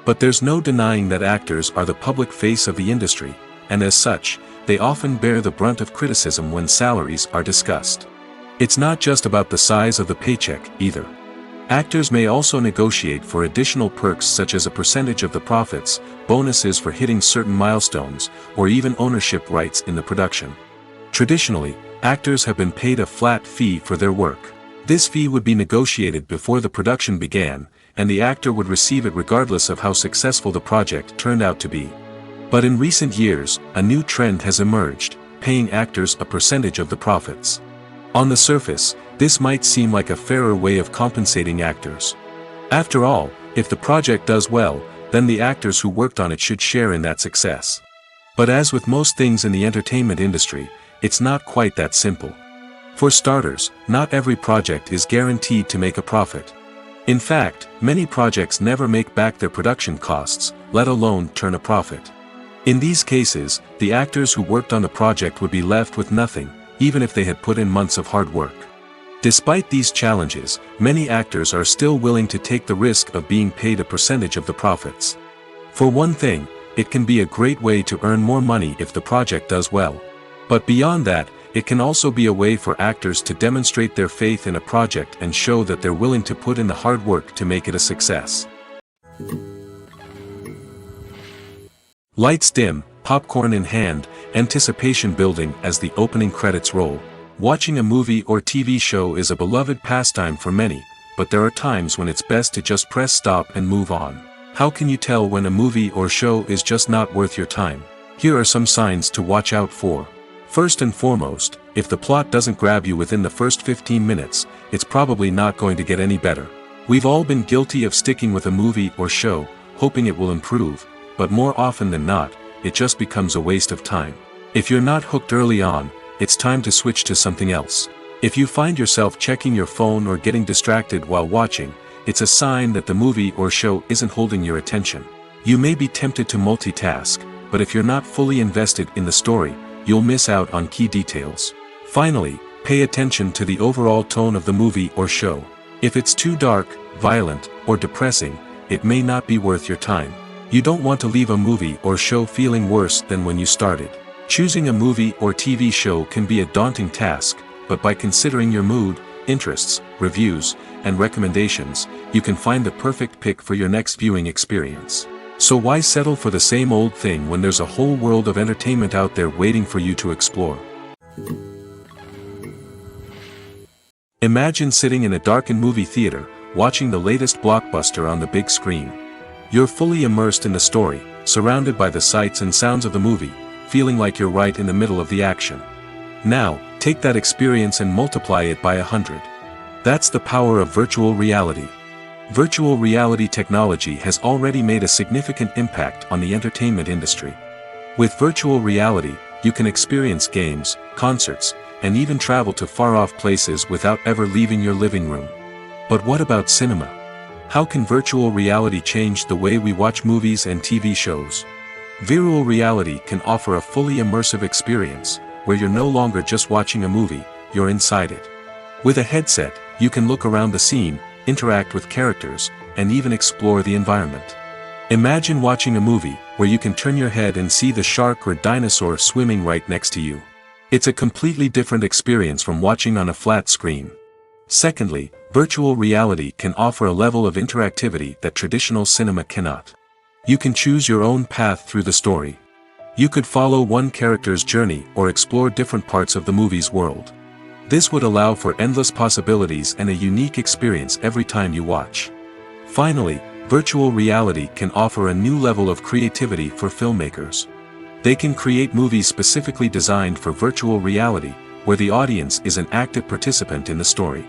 But there's no denying that actors are the public face of the industry, and as such, they often bear the brunt of criticism when salaries are discussed. It's not just about the size of the paycheck, either. Actors may also negotiate for additional perks such as a percentage of the profits, bonuses for hitting certain milestones, or even ownership rights in the production. Traditionally, actors have been paid a flat fee for their work. This fee would be negotiated before the production began, and the actor would receive it regardless of how successful the project turned out to be. But in recent years, a new trend has emerged, paying actors a percentage of the profits. On the surface, this might seem like a fairer way of compensating actors. After all, if the project does well, then the actors who worked on it should share in that success. But as with most things in the entertainment industry, it's not quite that simple. For starters, not every project is guaranteed to make a profit. In fact, many projects never make back their production costs, let alone turn a profit. In these cases, the actors who worked on the project would be left with nothing, even if they had put in months of hard work. Despite these challenges, many actors are still willing to take the risk of being paid a percentage of the profits. For one thing, it can be a great way to earn more money if the project does well. But beyond that, it can also be a way for actors to demonstrate their faith in a project and show that they're willing to put in the hard work to make it a success. Lights dim, popcorn in hand, anticipation building as the opening credits roll. Watching a movie or TV show is a beloved pastime for many, but there are times when it's best to just press stop and move on. How can you tell when a movie or show is just not worth your time? Here are some signs to watch out for. First and foremost, if the plot doesn't grab you within the first 15 minutes, it's probably not going to get any better. We've all been guilty of sticking with a movie or show, hoping it will improve, but more often than not, it just becomes a waste of time. If you're not hooked early on, it's time to switch to something else. If you find yourself checking your phone or getting distracted while watching, it's a sign that the movie or show isn't holding your attention. You may be tempted to multitask, but if you're not fully invested in the story, you'll miss out on key details. Finally, pay attention to the overall tone of the movie or show. If it's too dark, violent, or depressing, it may not be worth your time. You don't want to leave a movie or show feeling worse than when you started. Choosing a movie or TV show can be a daunting task, but by considering your mood, interests, reviews, and recommendations, you can find the perfect pick for your next viewing experience. So why settle for the same old thing when there's a whole world of entertainment out there waiting for you to explore? Imagine sitting in a darkened movie theater, watching the latest blockbuster on the big screen. You're fully immersed in the story, surrounded by the sights and sounds of the movie, feeling like you're right in the middle of the action. Now, take that experience and multiply it by 100. That's the power of virtual reality. Virtual reality technology has already made a significant impact on the entertainment industry. With virtual reality, you can experience games, concerts, and even travel to far-off places without ever leaving your living room. But what about cinema? How can virtual reality change the way we watch movies and TV shows? Virtual reality can offer a fully immersive experience, where you're no longer just watching a movie, you're inside it. With a headset, you can look around the scene, interact with characters, and even explore the environment. Imagine watching a movie, where you can turn your head and see the shark or dinosaur swimming right next to you. It's a completely different experience from watching on a flat screen. Secondly, virtual reality can offer a level of interactivity that traditional cinema cannot. You can choose your own path through the story. You could follow one character's journey or explore different parts of the movie's world. This would allow for endless possibilities and a unique experience every time you watch. Finally, virtual reality can offer a new level of creativity for filmmakers. They can create movies specifically designed for virtual reality, where the audience is an active participant in the story.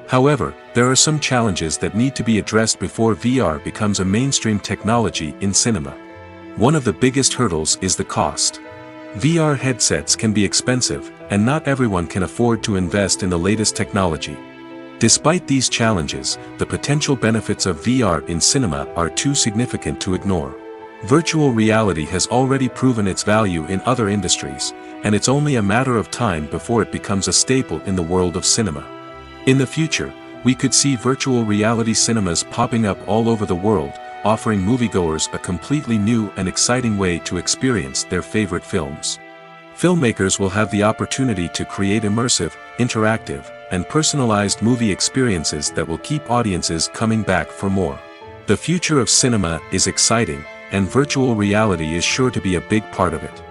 However, there are some challenges that need to be addressed before VR becomes a mainstream technology in cinema. One of the biggest hurdles is the cost. VR headsets can be expensive, and not everyone can afford to invest in the latest technology. Despite these challenges, the potential benefits of VR in cinema are too significant to ignore. Virtual reality has already proven its value in other industries, and it's only a matter of time before it becomes a staple in the world of cinema. In the future, we could see virtual reality cinemas popping up all over the world, offering moviegoers a completely new and exciting way to experience their favorite films. Filmmakers will have the opportunity to create immersive, interactive, and personalized movie experiences that will keep audiences coming back for more. The future of cinema is exciting, and virtual reality is sure to be a big part of it.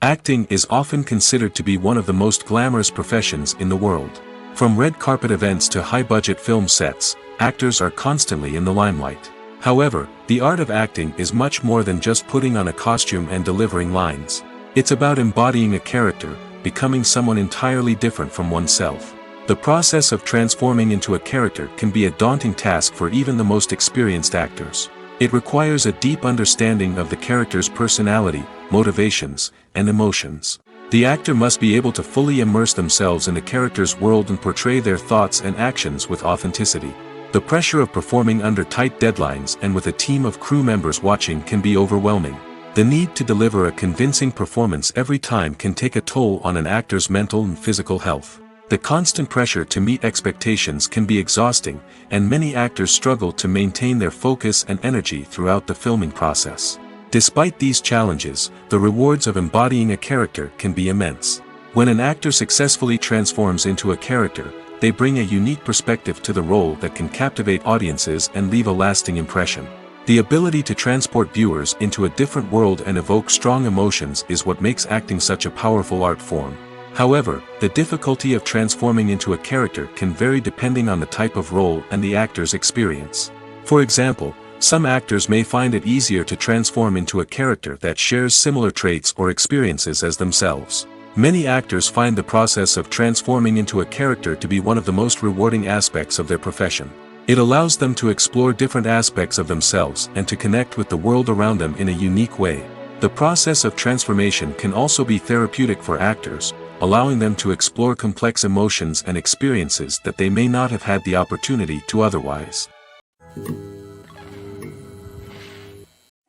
Acting is often considered to be one of the most glamorous professions in the world. From red carpet events to high-budget film sets, actors are constantly in the limelight. However, the art of acting is much more than just putting on a costume and delivering lines. It's about embodying a character, becoming someone entirely different from oneself. The process of transforming into a character can be a daunting task for even the most experienced actors. It requires a deep understanding of the character's personality, motivations, and emotions. The actor must be able to fully immerse themselves in the character's world and portray their thoughts and actions with authenticity. The pressure of performing under tight deadlines and with a team of crew members watching can be overwhelming. The need to deliver a convincing performance every time can take a toll on an actor's mental and physical health. The constant pressure to meet expectations can be exhausting, and many actors struggle to maintain their focus and energy throughout the filming process. Despite these challenges, the rewards of embodying a character can be immense. When an actor successfully transforms into a character, they bring a unique perspective to the role that can captivate audiences and leave a lasting impression. The ability to transport viewers into a different world and evoke strong emotions is what makes acting such a powerful art form. However, the difficulty of transforming into a character can vary depending on the type of role and the actor's experience. For example, some actors may find it easier to transform into a character that shares similar traits or experiences as themselves. Many actors find the process of transforming into a character to be one of the most rewarding aspects of their profession. It allows them to explore different aspects of themselves and to connect with the world around them in a unique way. The process of transformation can also be therapeutic for actors, allowing them to explore complex emotions and experiences that they may not have had the opportunity to otherwise.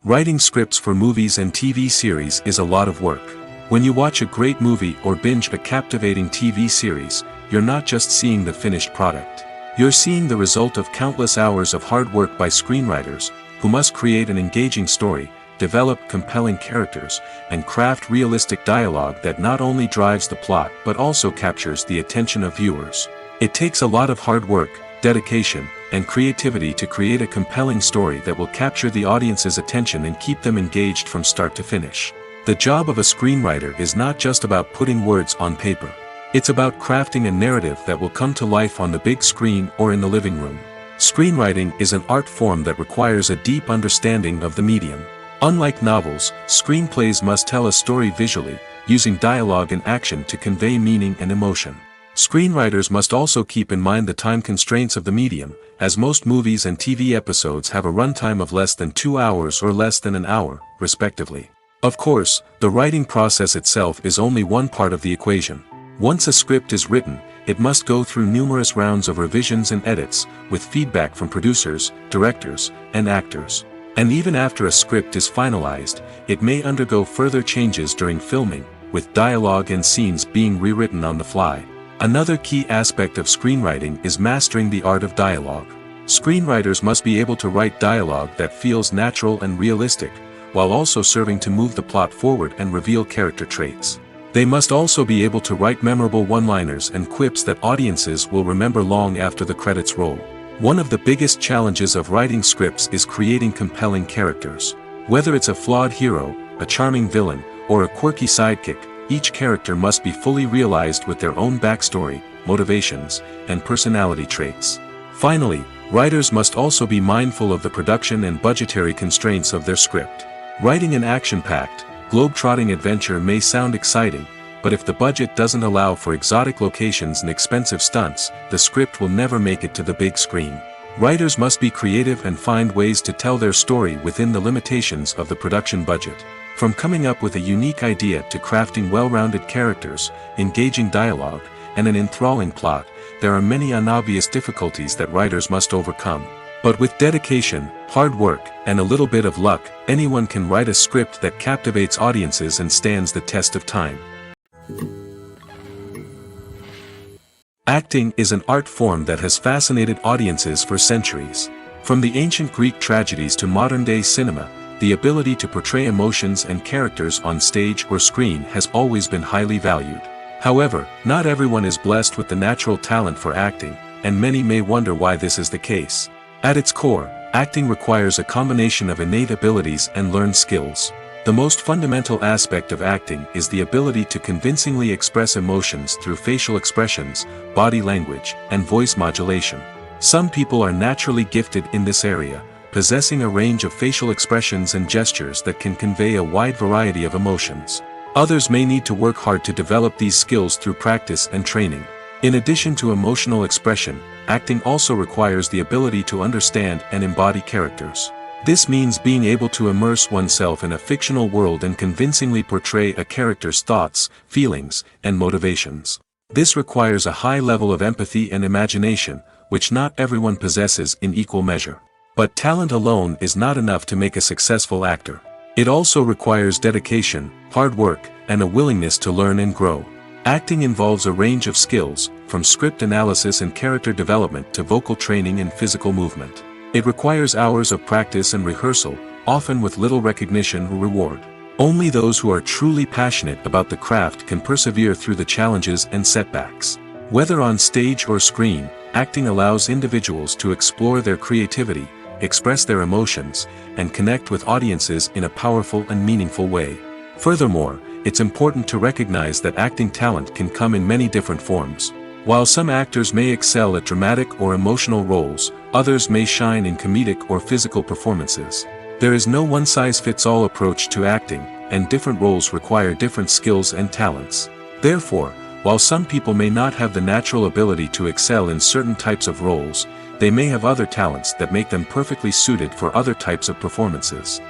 Writing scripts for movies and TV series is a lot of work. When you watch a great movie or binge a captivating TV series, you're not just seeing the finished product. You're seeing the result of countless hours of hard work by screenwriters, who must create an engaging story, develop compelling characters, and craft realistic dialogue that not only drives the plot but also captures the attention of viewers. It takes a lot of hard work, dedication, and creativity to create a compelling story that will capture the audience's attention and keep them engaged from start to finish. The job of a screenwriter is not just about putting words on paper. It's about crafting a narrative that will come to life on the big screen or in the living room. Screenwriting is an art form that requires a deep understanding of the medium. Unlike novels, screenplays must tell a story visually, using dialogue and action to convey meaning and emotion. Screenwriters must also keep in mind the time constraints of the medium, as most movies and TV episodes have a runtime of less than 2 hours or less than an hour, respectively. Of course, the writing process itself is only one part of the equation. Once a script is written, it must go through numerous rounds of revisions and edits, with feedback from producers, directors, and actors. And even after a script is finalized, it may undergo further changes during filming, with dialogue and scenes being rewritten on the fly. Another key aspect of screenwriting is mastering the art of dialogue. Screenwriters must be able to write dialogue that feels natural and realistic, while also serving to move the plot forward and reveal character traits. They must also be able to write memorable one-liners and quips that audiences will remember long after the credits roll. One of the biggest challenges of writing scripts is creating compelling characters. Whether it's a flawed hero, a charming villain, or a quirky sidekick, each character must be fully realized with their own backstory, motivations, and personality traits. Finally, writers must also be mindful of the production and budgetary constraints of their script. Writing an action-packed, globe-trotting adventure may sound exciting, but if the budget doesn't allow for exotic locations and expensive stunts, the script will never make it to the big screen. Writers must be creative and find ways to tell their story within the limitations of the production budget. From coming up with a unique idea to crafting well-rounded characters, engaging dialogue, and an enthralling plot, there are many unobvious difficulties that writers must overcome. But with dedication, hard work, and a little bit of luck, anyone can write a script that captivates audiences and stands the test of time. Acting is an art form that has fascinated audiences for centuries. From the ancient Greek tragedies to modern-day cinema, the ability to portray emotions and characters on stage or screen has always been highly valued. However, not everyone is blessed with the natural talent for acting, and many may wonder why this is the case. At its core, acting requires a combination of innate abilities and learned skills. The most fundamental aspect of acting is the ability to convincingly express emotions through facial expressions, body language, and voice modulation. Some people are naturally gifted in this area, possessing a range of facial expressions and gestures that can convey a wide variety of emotions. Others may need to work hard to develop these skills through practice and training. In addition to emotional expression, acting also requires the ability to understand and embody characters. This means being able to immerse oneself in a fictional world and convincingly portray a character's thoughts, feelings, and motivations. This requires a high level of empathy and imagination, which not everyone possesses in equal measure. But talent alone is not enough to make a successful actor. It also requires dedication, hard work, and a willingness to learn and grow. Acting involves a range of skills, from script analysis and character development to vocal training and physical movement. It requires hours of practice and rehearsal, often with little recognition or reward. Only those who are truly passionate about the craft can persevere through the challenges and setbacks. Whether on stage or screen, acting allows individuals to explore their creativity, express their emotions, and connect with audiences in a powerful and meaningful way. Furthermore, it's important to recognize that acting talent can come in many different forms. While some actors may excel at dramatic or emotional roles, others may shine in comedic or physical performances. There is no one-size-fits-all approach to acting, and different roles require different skills and talents. Therefore, while some people may not have the natural ability to excel in certain types of roles, they may have other talents that make them perfectly suited for other types of performances.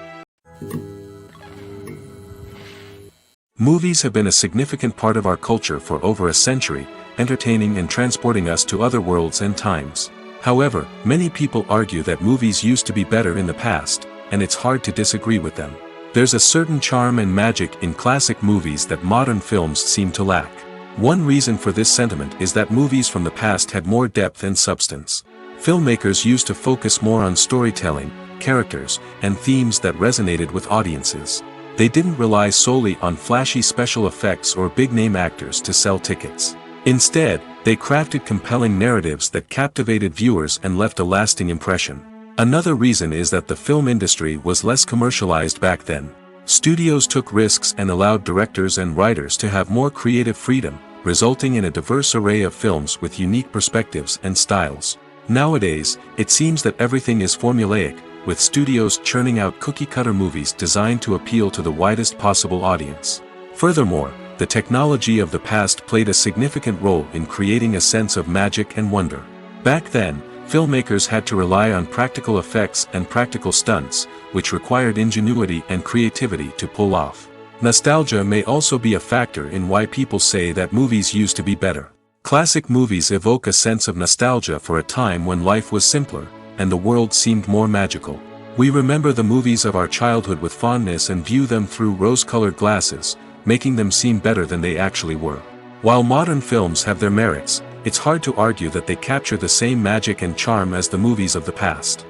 Movies have been a significant part of our culture for over a century, entertaining and transporting us to other worlds and times. However, many people argue that movies used to be better in the past, and it's hard to disagree with them. There's a certain charm and magic in classic movies that modern films seem to lack. One reason for this sentiment is that movies from the past had more depth and substance. Filmmakers used to focus more on storytelling, characters, and themes that resonated with audiences. They didn't rely solely on flashy special effects or big-name actors to sell tickets. Instead, they crafted compelling narratives that captivated viewers and left a lasting impression. Another reason is that the film industry was less commercialized back then. Studios took risks and allowed directors and writers to have more creative freedom, resulting in a diverse array of films with unique perspectives and styles. Nowadays, it seems that everything is formulaic, with studios churning out cookie-cutter movies designed to appeal to the widest possible audience. Furthermore, the technology of the past played a significant role in creating a sense of magic and wonder. Back then, filmmakers had to rely on practical effects and practical stunts, which required ingenuity and creativity to pull off. Nostalgia may also be a factor in why people say that movies used to be better. Classic movies evoke a sense of nostalgia for a time when life was simpler, and the world seemed more magical. We remember the movies of our childhood with fondness and view them through rose-colored glasses, making them seem better than they actually were. While modern films have their merits, it's hard to argue that they capture the same magic and charm as the movies of the past.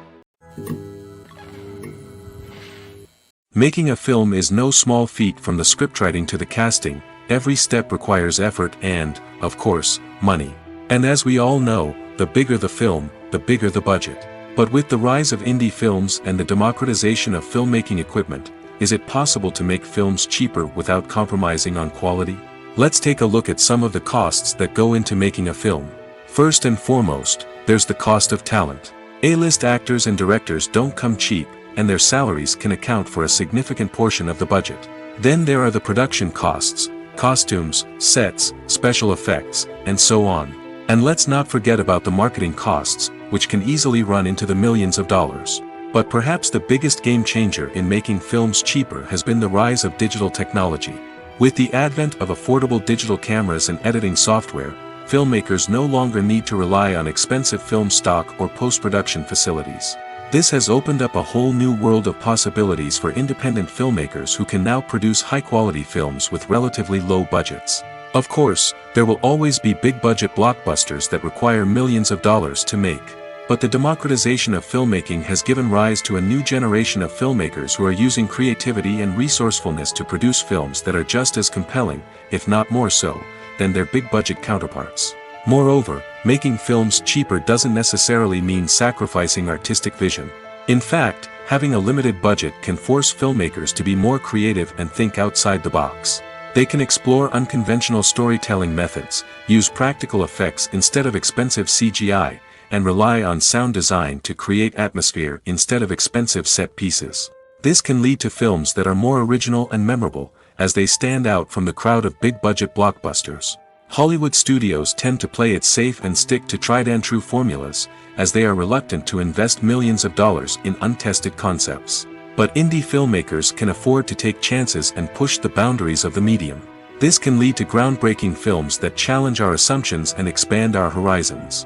Making a film is no small feat. From the scriptwriting to the casting, every step requires effort and, of course, money. And as we all know, the bigger the film, the bigger the budget. But with the rise of indie films and the democratization of filmmaking equipment, is it possible to make films cheaper without compromising on quality? Let's take a look at some of the costs that go into making a film. First and foremost, there's the cost of talent. A-list actors and directors don't come cheap, and their salaries can account for a significant portion of the budget. Then there are the production costs, costumes, sets, special effects, and so on. And let's not forget about the marketing costs, which can easily run into the millions of dollars. But perhaps the biggest game changer in making films cheaper has been the rise of digital technology. With the advent of affordable digital cameras and editing software, filmmakers no longer need to rely on expensive film stock or post-production facilities. This has opened up a whole new world of possibilities for independent filmmakers who can now produce high-quality films with relatively low budgets. Of course, there will always be big-budget blockbusters that require millions of dollars to make. But the democratization of filmmaking has given rise to a new generation of filmmakers who are using creativity and resourcefulness to produce films that are just as compelling, if not more so, than their big-budget counterparts. Moreover, making films cheaper doesn't necessarily mean sacrificing artistic vision. In fact, having a limited budget can force filmmakers to be more creative and think outside the box. They can explore unconventional storytelling methods, use practical effects instead of expensive CGI, and rely on sound design to create atmosphere instead of expensive set pieces. This can lead to films that are more original and memorable, as they stand out from the crowd of big-budget blockbusters. Hollywood studios tend to play it safe and stick to tried-and-true formulas, as they are reluctant to invest millions of dollars in untested concepts. But indie filmmakers can afford to take chances and push the boundaries of the medium. This can lead to groundbreaking films that challenge our assumptions and expand our horizons.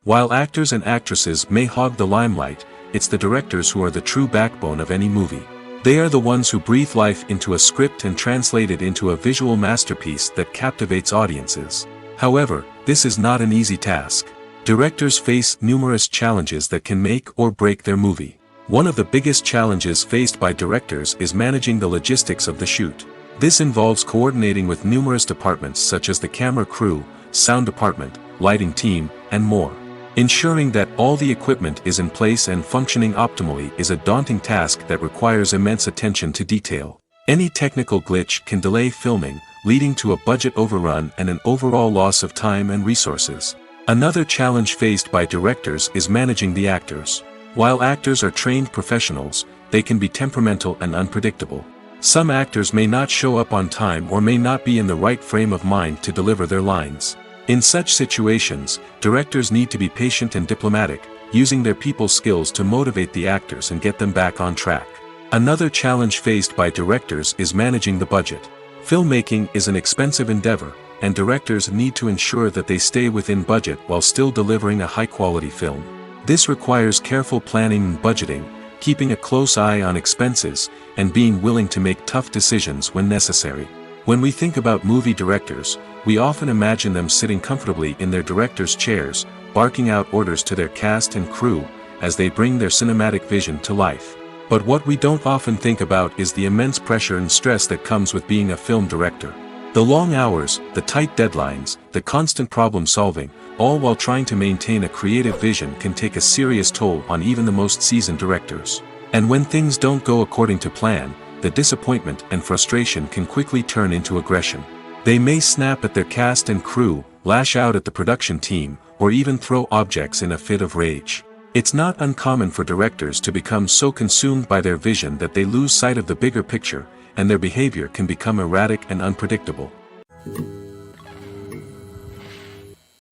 While actors and actresses may hog the limelight, it's the directors who are the true backbone of any movie. They are the ones who breathe life into a script and translate it into a visual masterpiece that captivates audiences. However, this is not an easy task. Directors face numerous challenges that can make or break their movie. One of the biggest challenges faced by directors is managing the logistics of the shoot. This involves coordinating with numerous departments such as the camera crew, sound department, lighting team, and more. Ensuring that all the equipment is in place and functioning optimally is a daunting task that requires immense attention to detail. Any technical glitch can delay filming, leading to a budget overrun and an overall loss of time and resources. Another challenge faced by directors is managing the actors. While actors are trained professionals, they can be temperamental and unpredictable. Some actors may not show up on time or may not be in the right frame of mind to deliver their lines. In such situations, directors need to be patient and diplomatic, using their people skills to motivate the actors and get them back on track. Another challenge faced by directors is managing the budget. Filmmaking is an expensive endeavor, and directors need to ensure that they stay within budget while still delivering a high-quality film. This requires careful planning and budgeting, keeping a close eye on expenses, and being willing to make tough decisions when necessary. When we think about movie directors, we often imagine them sitting comfortably in their director's chairs, barking out orders to their cast and crew, as they bring their cinematic vision to life. But what we don't often think about is the immense pressure and stress that comes with being a film director. The long hours, the tight deadlines, the constant problem solving, all while trying to maintain a creative vision can take a serious toll on even the most seasoned directors. And when things don't go according to plan, the disappointment and frustration can quickly turn into aggression. They may snap at their cast and crew, lash out at the production team, or even throw objects in a fit of rage. It's not uncommon for directors to become so consumed by their vision that they lose sight of the bigger picture, and their behavior can become erratic and unpredictable.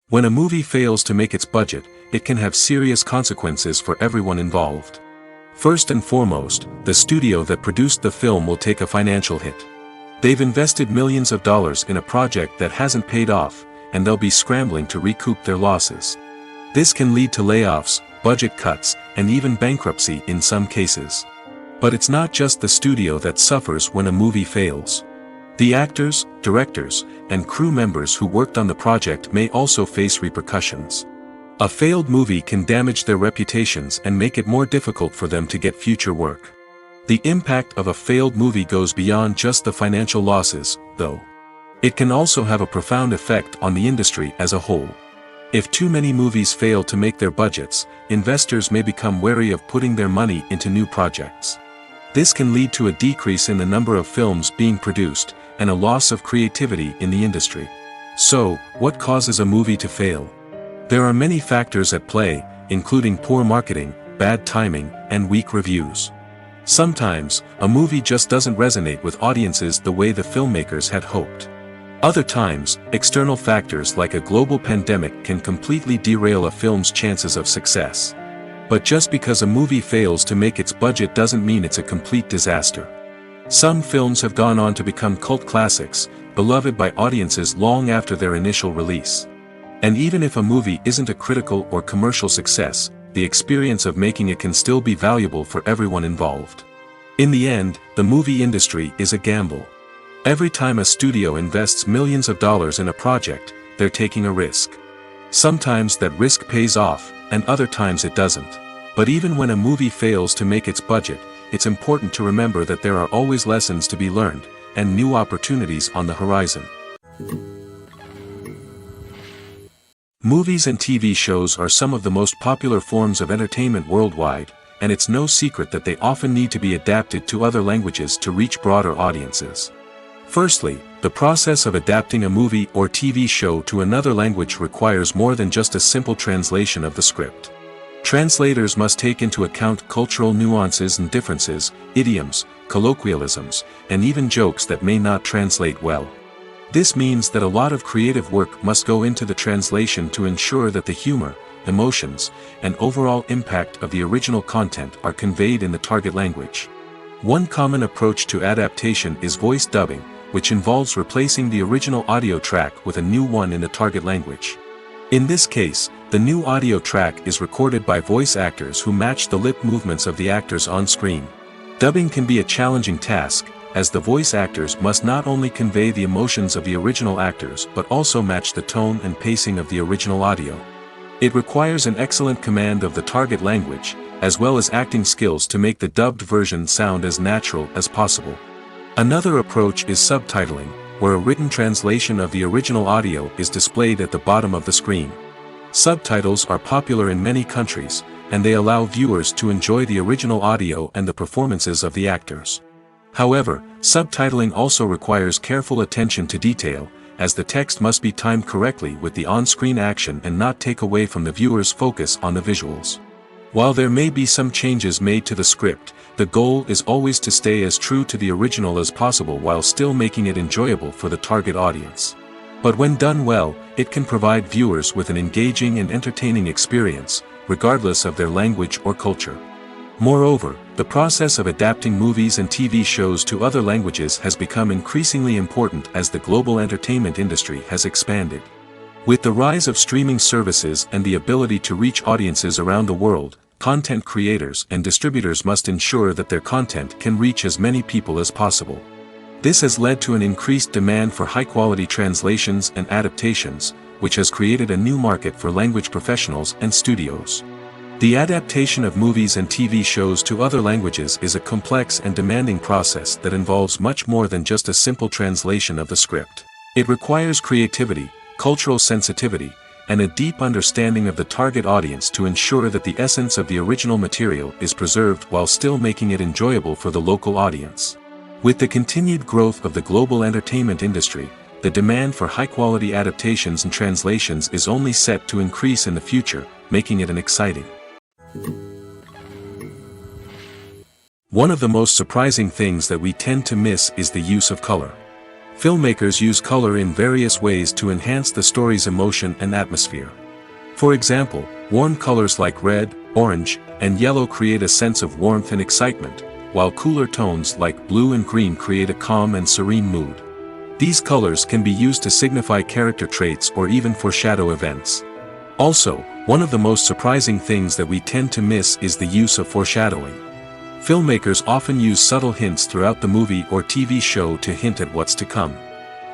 When a movie fails to make its budget, it can have serious consequences for everyone involved. First and foremost, the studio that produced the film will take a financial hit. They've invested millions of dollars in a project that hasn't paid off, and they'll be scrambling to recoup their losses. This can lead to layoffs, budget cuts, and even bankruptcy in some cases. But it's not just the studio that suffers when a movie fails. The actors, directors, and crew members who worked on the project may also face repercussions. A failed movie can damage their reputations and make it more difficult for them to get future work. The impact of a failed movie goes beyond just the financial losses, though. It can also have a profound effect on the industry as a whole. If too many movies fail to make their budgets, investors may become wary of putting their money into new projects. This can lead to a decrease in the number of films being produced, and a loss of creativity in the industry. So, what causes a movie to fail? There are many factors at play, including poor marketing, bad timing, and weak reviews. Sometimes, a movie just doesn't resonate with audiences the way the filmmakers had hoped. Other times, external factors like a global pandemic can completely derail a film's chances of success. But just because a movie fails to make its budget doesn't mean it's a complete disaster. Some films have gone on to become cult classics, beloved by audiences long after their initial release. And even if a movie isn't a critical or commercial success, the experience of making it can still be valuable for everyone involved. In the end, the movie industry is a gamble. Every time a studio invests millions of dollars in a project, they're taking a risk. Sometimes that risk pays off, and other times it doesn't. But even when a movie fails to make its budget, it's important to remember that there are always lessons to be learned, and new opportunities on the horizon. Movies and TV shows are some of the most popular forms of entertainment worldwide, and it's no secret that they often need to be adapted to other languages to reach broader audiences. Firstly, the process of adapting a movie or TV show to another language requires more than just a simple translation of the script. Translators must take into account cultural nuances and differences, idioms, colloquialisms, and even jokes that may not translate well. This means that a lot of creative work must go into the translation to ensure that the humor, emotions, and overall impact of the original content are conveyed in the target language. One common approach to adaptation is voice dubbing, which involves replacing the original audio track with a new one in the target language. In this case, the new audio track is recorded by voice actors who match the lip movements of the actors on screen. Dubbing can be a challenging task, as the voice actors must not only convey the emotions of the original actors but also match the tone and pacing of the original audio. It requires an excellent command of the target language, as well as acting skills to make the dubbed version sound as natural as possible. Another approach is subtitling, where a written translation of the original audio is displayed at the bottom of the screen. Subtitles are popular in many countries, and they allow viewers to enjoy the original audio and the performances of the actors. However, subtitling also requires careful attention to detail, as the text must be timed correctly with the on-screen action and not take away from the viewer's focus on the visuals. While there may be some changes made to the script, the goal is always to stay as true to the original as possible while still making it enjoyable for the target audience. But when done well, it can provide viewers with an engaging and entertaining experience, regardless of their language or culture. Moreover, the process of adapting movies and TV shows to other languages has become increasingly important as the global entertainment industry has expanded. With the rise of streaming services and the ability to reach audiences around the world, content creators and distributors must ensure that their content can reach as many people as possible. This has led to an increased demand for high-quality translations and adaptations, which has created a new market for language professionals and studios. The adaptation of movies and TV shows to other languages is a complex and demanding process that involves much more than just a simple translation of the script. It requires creativity, cultural sensitivity, and a deep understanding of the target audience to ensure that the essence of the original material is preserved while still making it enjoyable for the local audience. With the continued growth of the global entertainment industry, the demand for high-quality adaptations and translations is only set to increase in the future, making it an exciting. One of the most surprising things that we tend to miss is the use of color. Filmmakers use color in various ways to enhance the story's emotion and atmosphere. For example, warm colors like red, orange, and yellow create a sense of warmth and excitement, while cooler tones like blue and green create a calm and serene mood. These colors can be used to signify character traits or even foreshadow events. Also, one of the most surprising things that we tend to miss is the use of foreshadowing. Filmmakers often use subtle hints throughout the movie or TV show to hint at what's to come.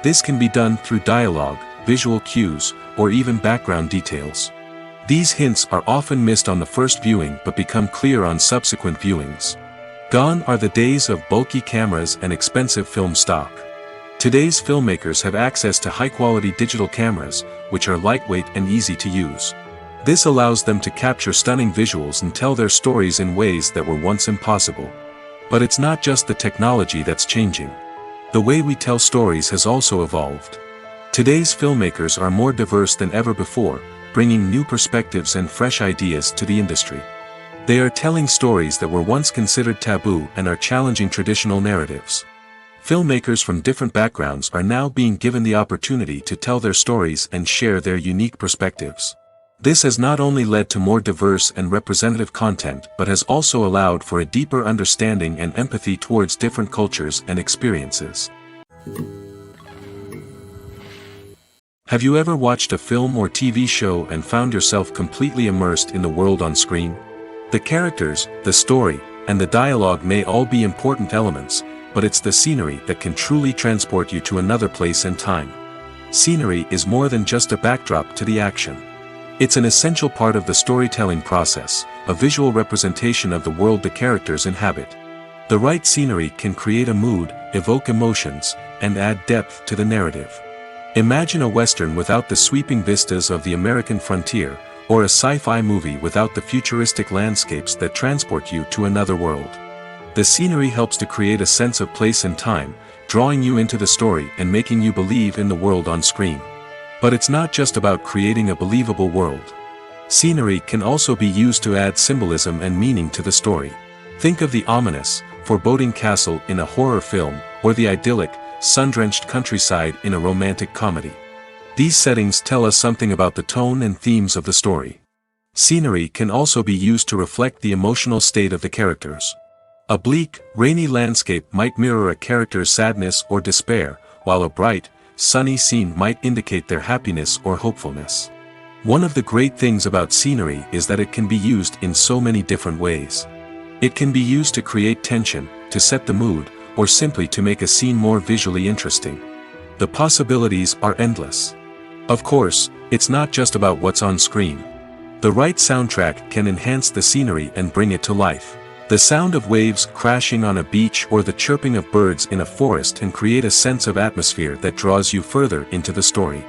This can be done through dialogue, visual cues, or even background details. These hints are often missed on the first viewing but become clear on subsequent viewings. Gone are the days of bulky cameras and expensive film stock. Today's filmmakers have access to high-quality digital cameras, which are lightweight and easy to use. This allows them to capture stunning visuals and tell their stories in ways that were once impossible. But it's not just the technology that's changing. The way we tell stories has also evolved. Today's filmmakers are more diverse than ever before, bringing new perspectives and fresh ideas to the industry. They are telling stories that were once considered taboo and are challenging traditional narratives. Filmmakers from different backgrounds are now being given the opportunity to tell their stories and share their unique perspectives. This has not only led to more diverse and representative content but has also allowed for a deeper understanding and empathy towards different cultures and experiences. Have you ever watched a film or TV show and found yourself completely immersed in the world on screen? The characters, the story, and the dialogue may all be important elements, but it's the scenery that can truly transport you to another place and time. Scenery is more than just a backdrop to the action. It's an essential part of the storytelling process, a visual representation of the world the characters inhabit. The right scenery can create a mood, evoke emotions, and add depth to the narrative. Imagine a Western without the sweeping vistas of the American frontier, or a sci-fi movie without the futuristic landscapes that transport you to another world. The scenery helps to create a sense of place and time, drawing you into the story and making you believe in the world on screen. But it's not just about creating a believable world. Scenery can also be used to add symbolism and meaning to the story. Think of the ominous, foreboding castle in a horror film, or the idyllic, sun-drenched countryside in a romantic comedy. These settings tell us something about the tone and themes of the story. Scenery can also be used to reflect the emotional state of the characters. A bleak, rainy landscape might mirror a character's sadness or despair, while a bright, sunny scene might indicate their happiness or hopefulness. One of the great things about scenery is that it can be used in so many different ways. It can be used to create tension, to set the mood, or simply to make a scene more visually interesting. The possibilities are endless. Of course, it's not just about what's on screen. The right soundtrack can enhance the scenery and bring it to life. The sound of waves crashing on a beach or the chirping of birds in a forest can create a sense of atmosphere that draws you further into the story.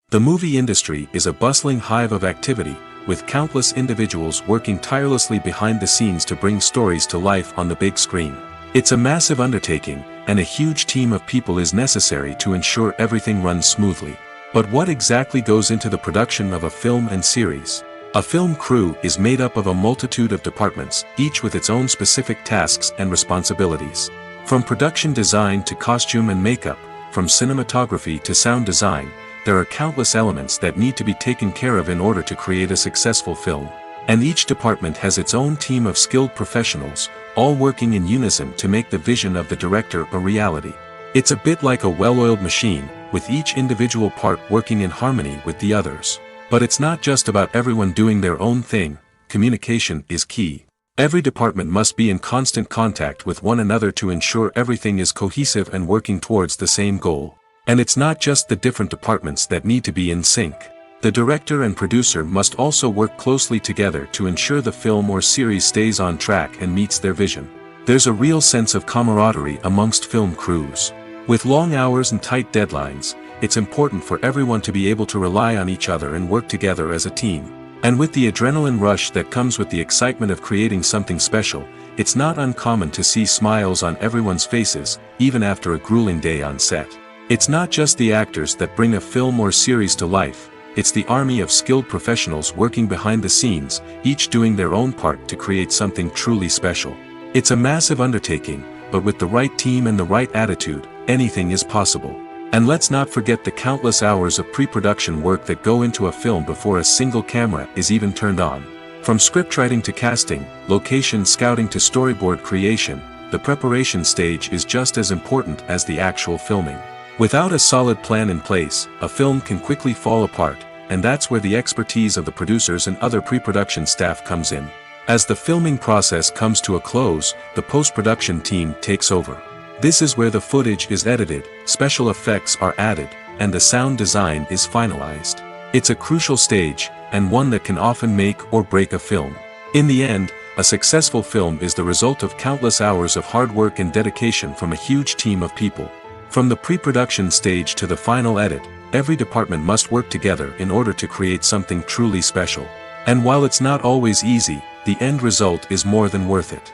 The movie industry is a bustling hive of activity, with countless individuals working tirelessly behind the scenes to bring stories to life on the big screen. It's a massive undertaking, and a huge team of people is necessary to ensure everything runs smoothly. But what exactly goes into the production of a film and series? A film crew is made up of a multitude of departments, each with its own specific tasks and responsibilities. From production design to costume and makeup, from cinematography to sound design, there are countless elements that need to be taken care of in order to create a successful film. And each department has its own team of skilled professionals, all working in unison to make the vision of the director a reality. It's a bit like a well-oiled machine, with each individual part working in harmony with the others. But it's not just about everyone doing their own thing. Communication is key. Every department must be in constant contact with one another to ensure everything is cohesive and working towards the same goal. And it's not just the different departments that need to be in sync. The director and producer must also work closely together to ensure the film or series stays on track and meets their vision. There's a real sense of camaraderie amongst film crews. With long hours and tight deadlines, it's important for everyone to be able to rely on each other and work together as a team. And with the adrenaline rush that comes with the excitement of creating something special, it's not uncommon to see smiles on everyone's faces, even after a grueling day on set. It's not just the actors that bring a film or series to life, it's the army of skilled professionals working behind the scenes, each doing their own part to create something truly special. It's a massive undertaking, but with the right team and the right attitude, anything is possible. And let's not forget the countless hours of pre-production work that go into a film before a single camera is even turned on. From scriptwriting to casting, location scouting to storyboard creation, the preparation stage is just as important as the actual filming. Without a solid plan in place, a film can quickly fall apart, and that's where the expertise of the producers and other pre-production staff comes in. As the filming process comes to a close, the post-production team takes over. This is where the footage is edited, special effects are added, and the sound design is finalized. It's a crucial stage, and one that can often make or break a film. In the end, a successful film is the result of countless hours of hard work and dedication from a huge team of people. From the pre-production stage to the final edit, every department must work together in order to create something truly special. And while it's not always easy, the end result is more than worth it.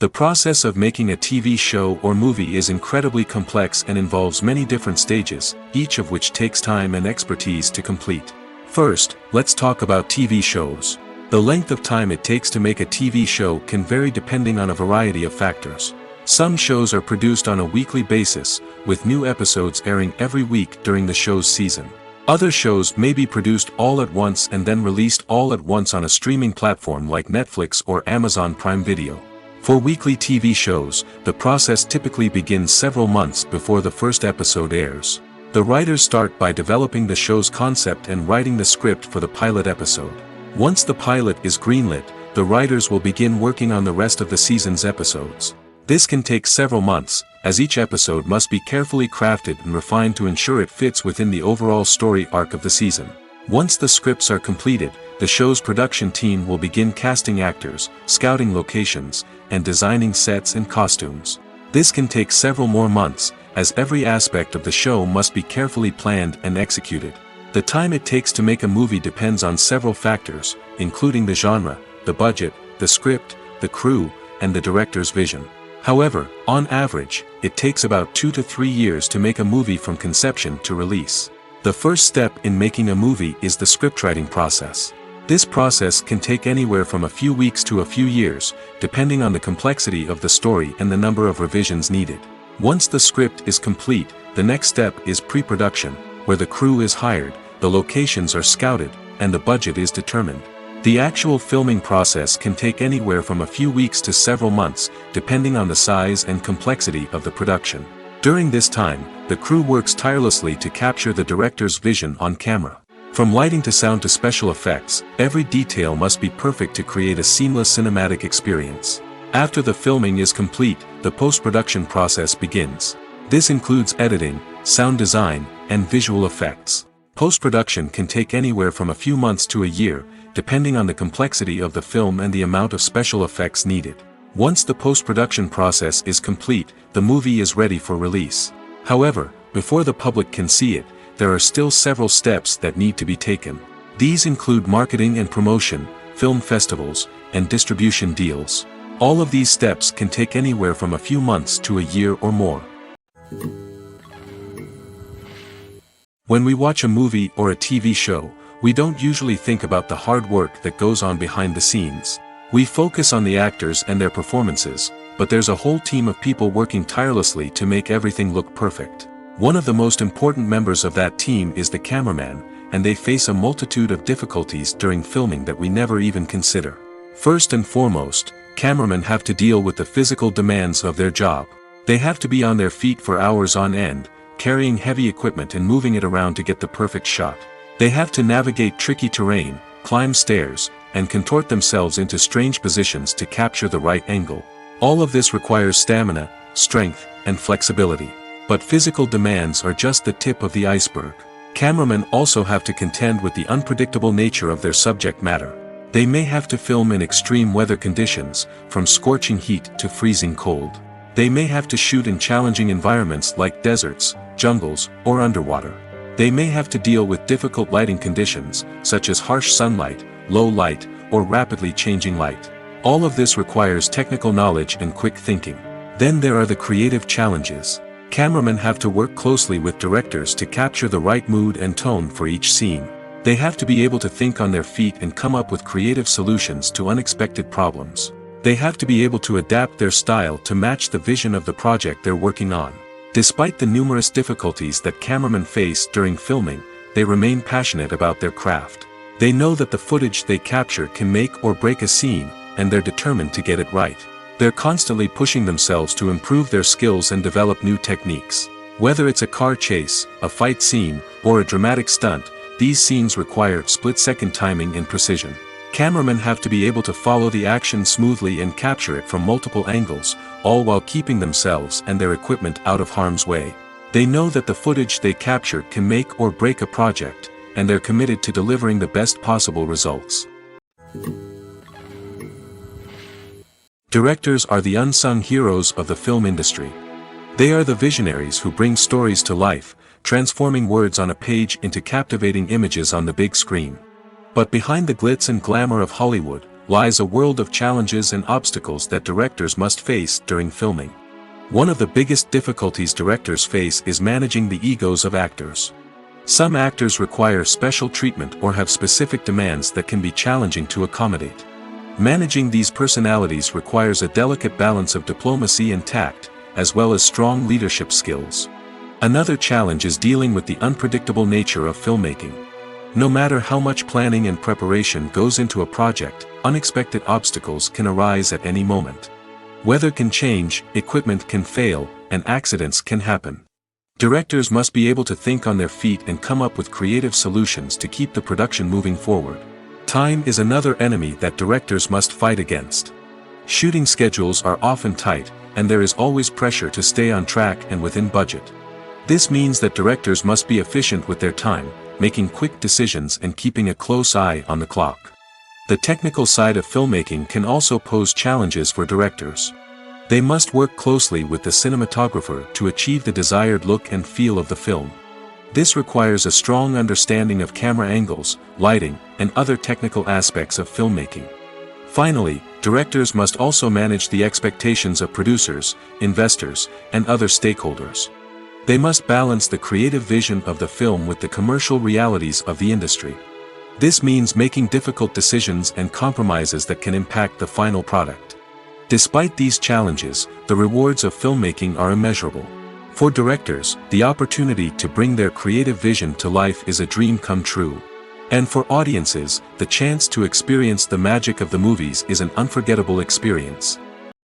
The process of making a TV show or movie is incredibly complex and involves many different stages, each of which takes time and expertise to complete. First, let's talk about TV shows. The length of time it takes to make a TV show can vary depending on a variety of factors. Some shows are produced on a weekly basis, with new episodes airing every week during the show's season. Other shows may be produced all at once and then released all at once on a streaming platform like Netflix or Amazon Prime Video. For weekly TV shows, the process typically begins several months before the first episode airs. The writers start by developing the show's concept and writing the script for the pilot episode. Once the pilot is greenlit, the writers will begin working on the rest of the season's episodes. This can take several months, as each episode must be carefully crafted and refined to ensure it fits within the overall story arc of the season. Once the scripts are completed, the show's production team will begin casting actors, scouting locations, and designing sets and costumes. This can take several more months, as every aspect of the show must be carefully planned and executed. The time it takes to make a movie depends on several factors, including the genre, the budget, the script, the crew, and the director's vision. However, on average, it takes about 2 to 3 years to make a movie from conception to release. The first step in making a movie is the scriptwriting process. This process can take anywhere from a few weeks to a few years, depending on the complexity of the story and the number of revisions needed. Once the script is complete, the next step is pre-production, where the crew is hired, the locations are scouted, and the budget is determined. The actual filming process can take anywhere from a few weeks to several months, depending on the size and complexity of the production. During this time, the crew works tirelessly to capture the director's vision on camera. From lighting to sound to special effects, every detail must be perfect to create a seamless cinematic experience. After the filming is complete, the post-production process begins. This includes editing, sound design, and visual effects. Post-production can take anywhere from a few months to a year, depending on the complexity of the film and the amount of special effects needed. Once the post-production process is complete, the movie is ready for release. However, before the public can see it, there are still several steps that need to be taken. These include marketing and promotion, film festivals, and distribution deals. All of these steps can take anywhere from a few months to a year or more. When we watch a movie or a TV show, we don't usually think about the hard work that goes on behind the scenes. We focus on the actors and their performances, but there's a whole team of people working tirelessly to make everything look perfect. One of the most important members of that team is the cameraman, and they face a multitude of difficulties during filming that we never even consider. First and foremost, cameramen have to deal with the physical demands of their job. They have to be on their feet for hours on end, carrying heavy equipment and moving it around to get the perfect shot. They have to navigate tricky terrain, climb stairs, and contort themselves into strange positions to capture the right angle. All of this requires stamina, strength, and flexibility. But physical demands are just the tip of the iceberg. Cameramen also have to contend with the unpredictable nature of their subject matter. They may have to film in extreme weather conditions, from scorching heat to freezing cold. They may have to shoot in challenging environments like deserts, jungles, or underwater. They may have to deal with difficult lighting conditions, such as harsh sunlight, low light, or rapidly changing light. All of this requires technical knowledge and quick thinking. Then there are the creative challenges. Cameramen have to work closely with directors to capture the right mood and tone for each scene. They have to be able to think on their feet and come up with creative solutions to unexpected problems. They have to be able to adapt their style to match the vision of the project they're working on. Despite the numerous difficulties that cameramen face during filming, they remain passionate about their craft. They know that the footage they capture can make or break a scene, and they're determined to get it right. They're constantly pushing themselves to improve their skills and develop new techniques. Whether it's a car chase, a fight scene, or a dramatic stunt, these scenes require split-second timing and precision. Cameramen have to be able to follow the action smoothly and capture it from multiple angles, all while keeping themselves and their equipment out of harm's way. They know that the footage they capture can make or break a project, and they're committed to delivering the best possible results. Directors are the unsung heroes of the film industry. They are the visionaries who bring stories to life, transforming words on a page into captivating images on the big screen. But behind the glitz and glamour of Hollywood, lies a world of challenges and obstacles that directors must face during filming. One of the biggest difficulties directors face is managing the egos of actors. Some actors require special treatment or have specific demands that can be challenging to accommodate. Managing these personalities requires a delicate balance of diplomacy and tact, as well as strong leadership skills. Another challenge is dealing with the unpredictable nature of filmmaking. No matter how much planning and preparation goes into a project, unexpected obstacles can arise at any moment. Weather can change, equipment can fail, and accidents can happen. Directors must be able to think on their feet and come up with creative solutions to keep the production moving forward. Time is another enemy that directors must fight against. Shooting schedules are often tight, and there is always pressure to stay on track and within budget. This means that directors must be efficient with their time, making quick decisions and keeping a close eye on the clock. The technical side of filmmaking can also pose challenges for directors. They must work closely with the cinematographer to achieve the desired look and feel of the film. This requires a strong understanding of camera angles, lighting, and other technical aspects of filmmaking. Finally, directors must also manage the expectations of producers, investors, and other stakeholders. They must balance the creative vision of the film with the commercial realities of the industry. This means making difficult decisions and compromises that can impact the final product. Despite these challenges, the rewards of filmmaking are immeasurable. For directors, the opportunity to bring their creative vision to life is a dream come true. And for audiences, the chance to experience the magic of the movies is an unforgettable experience.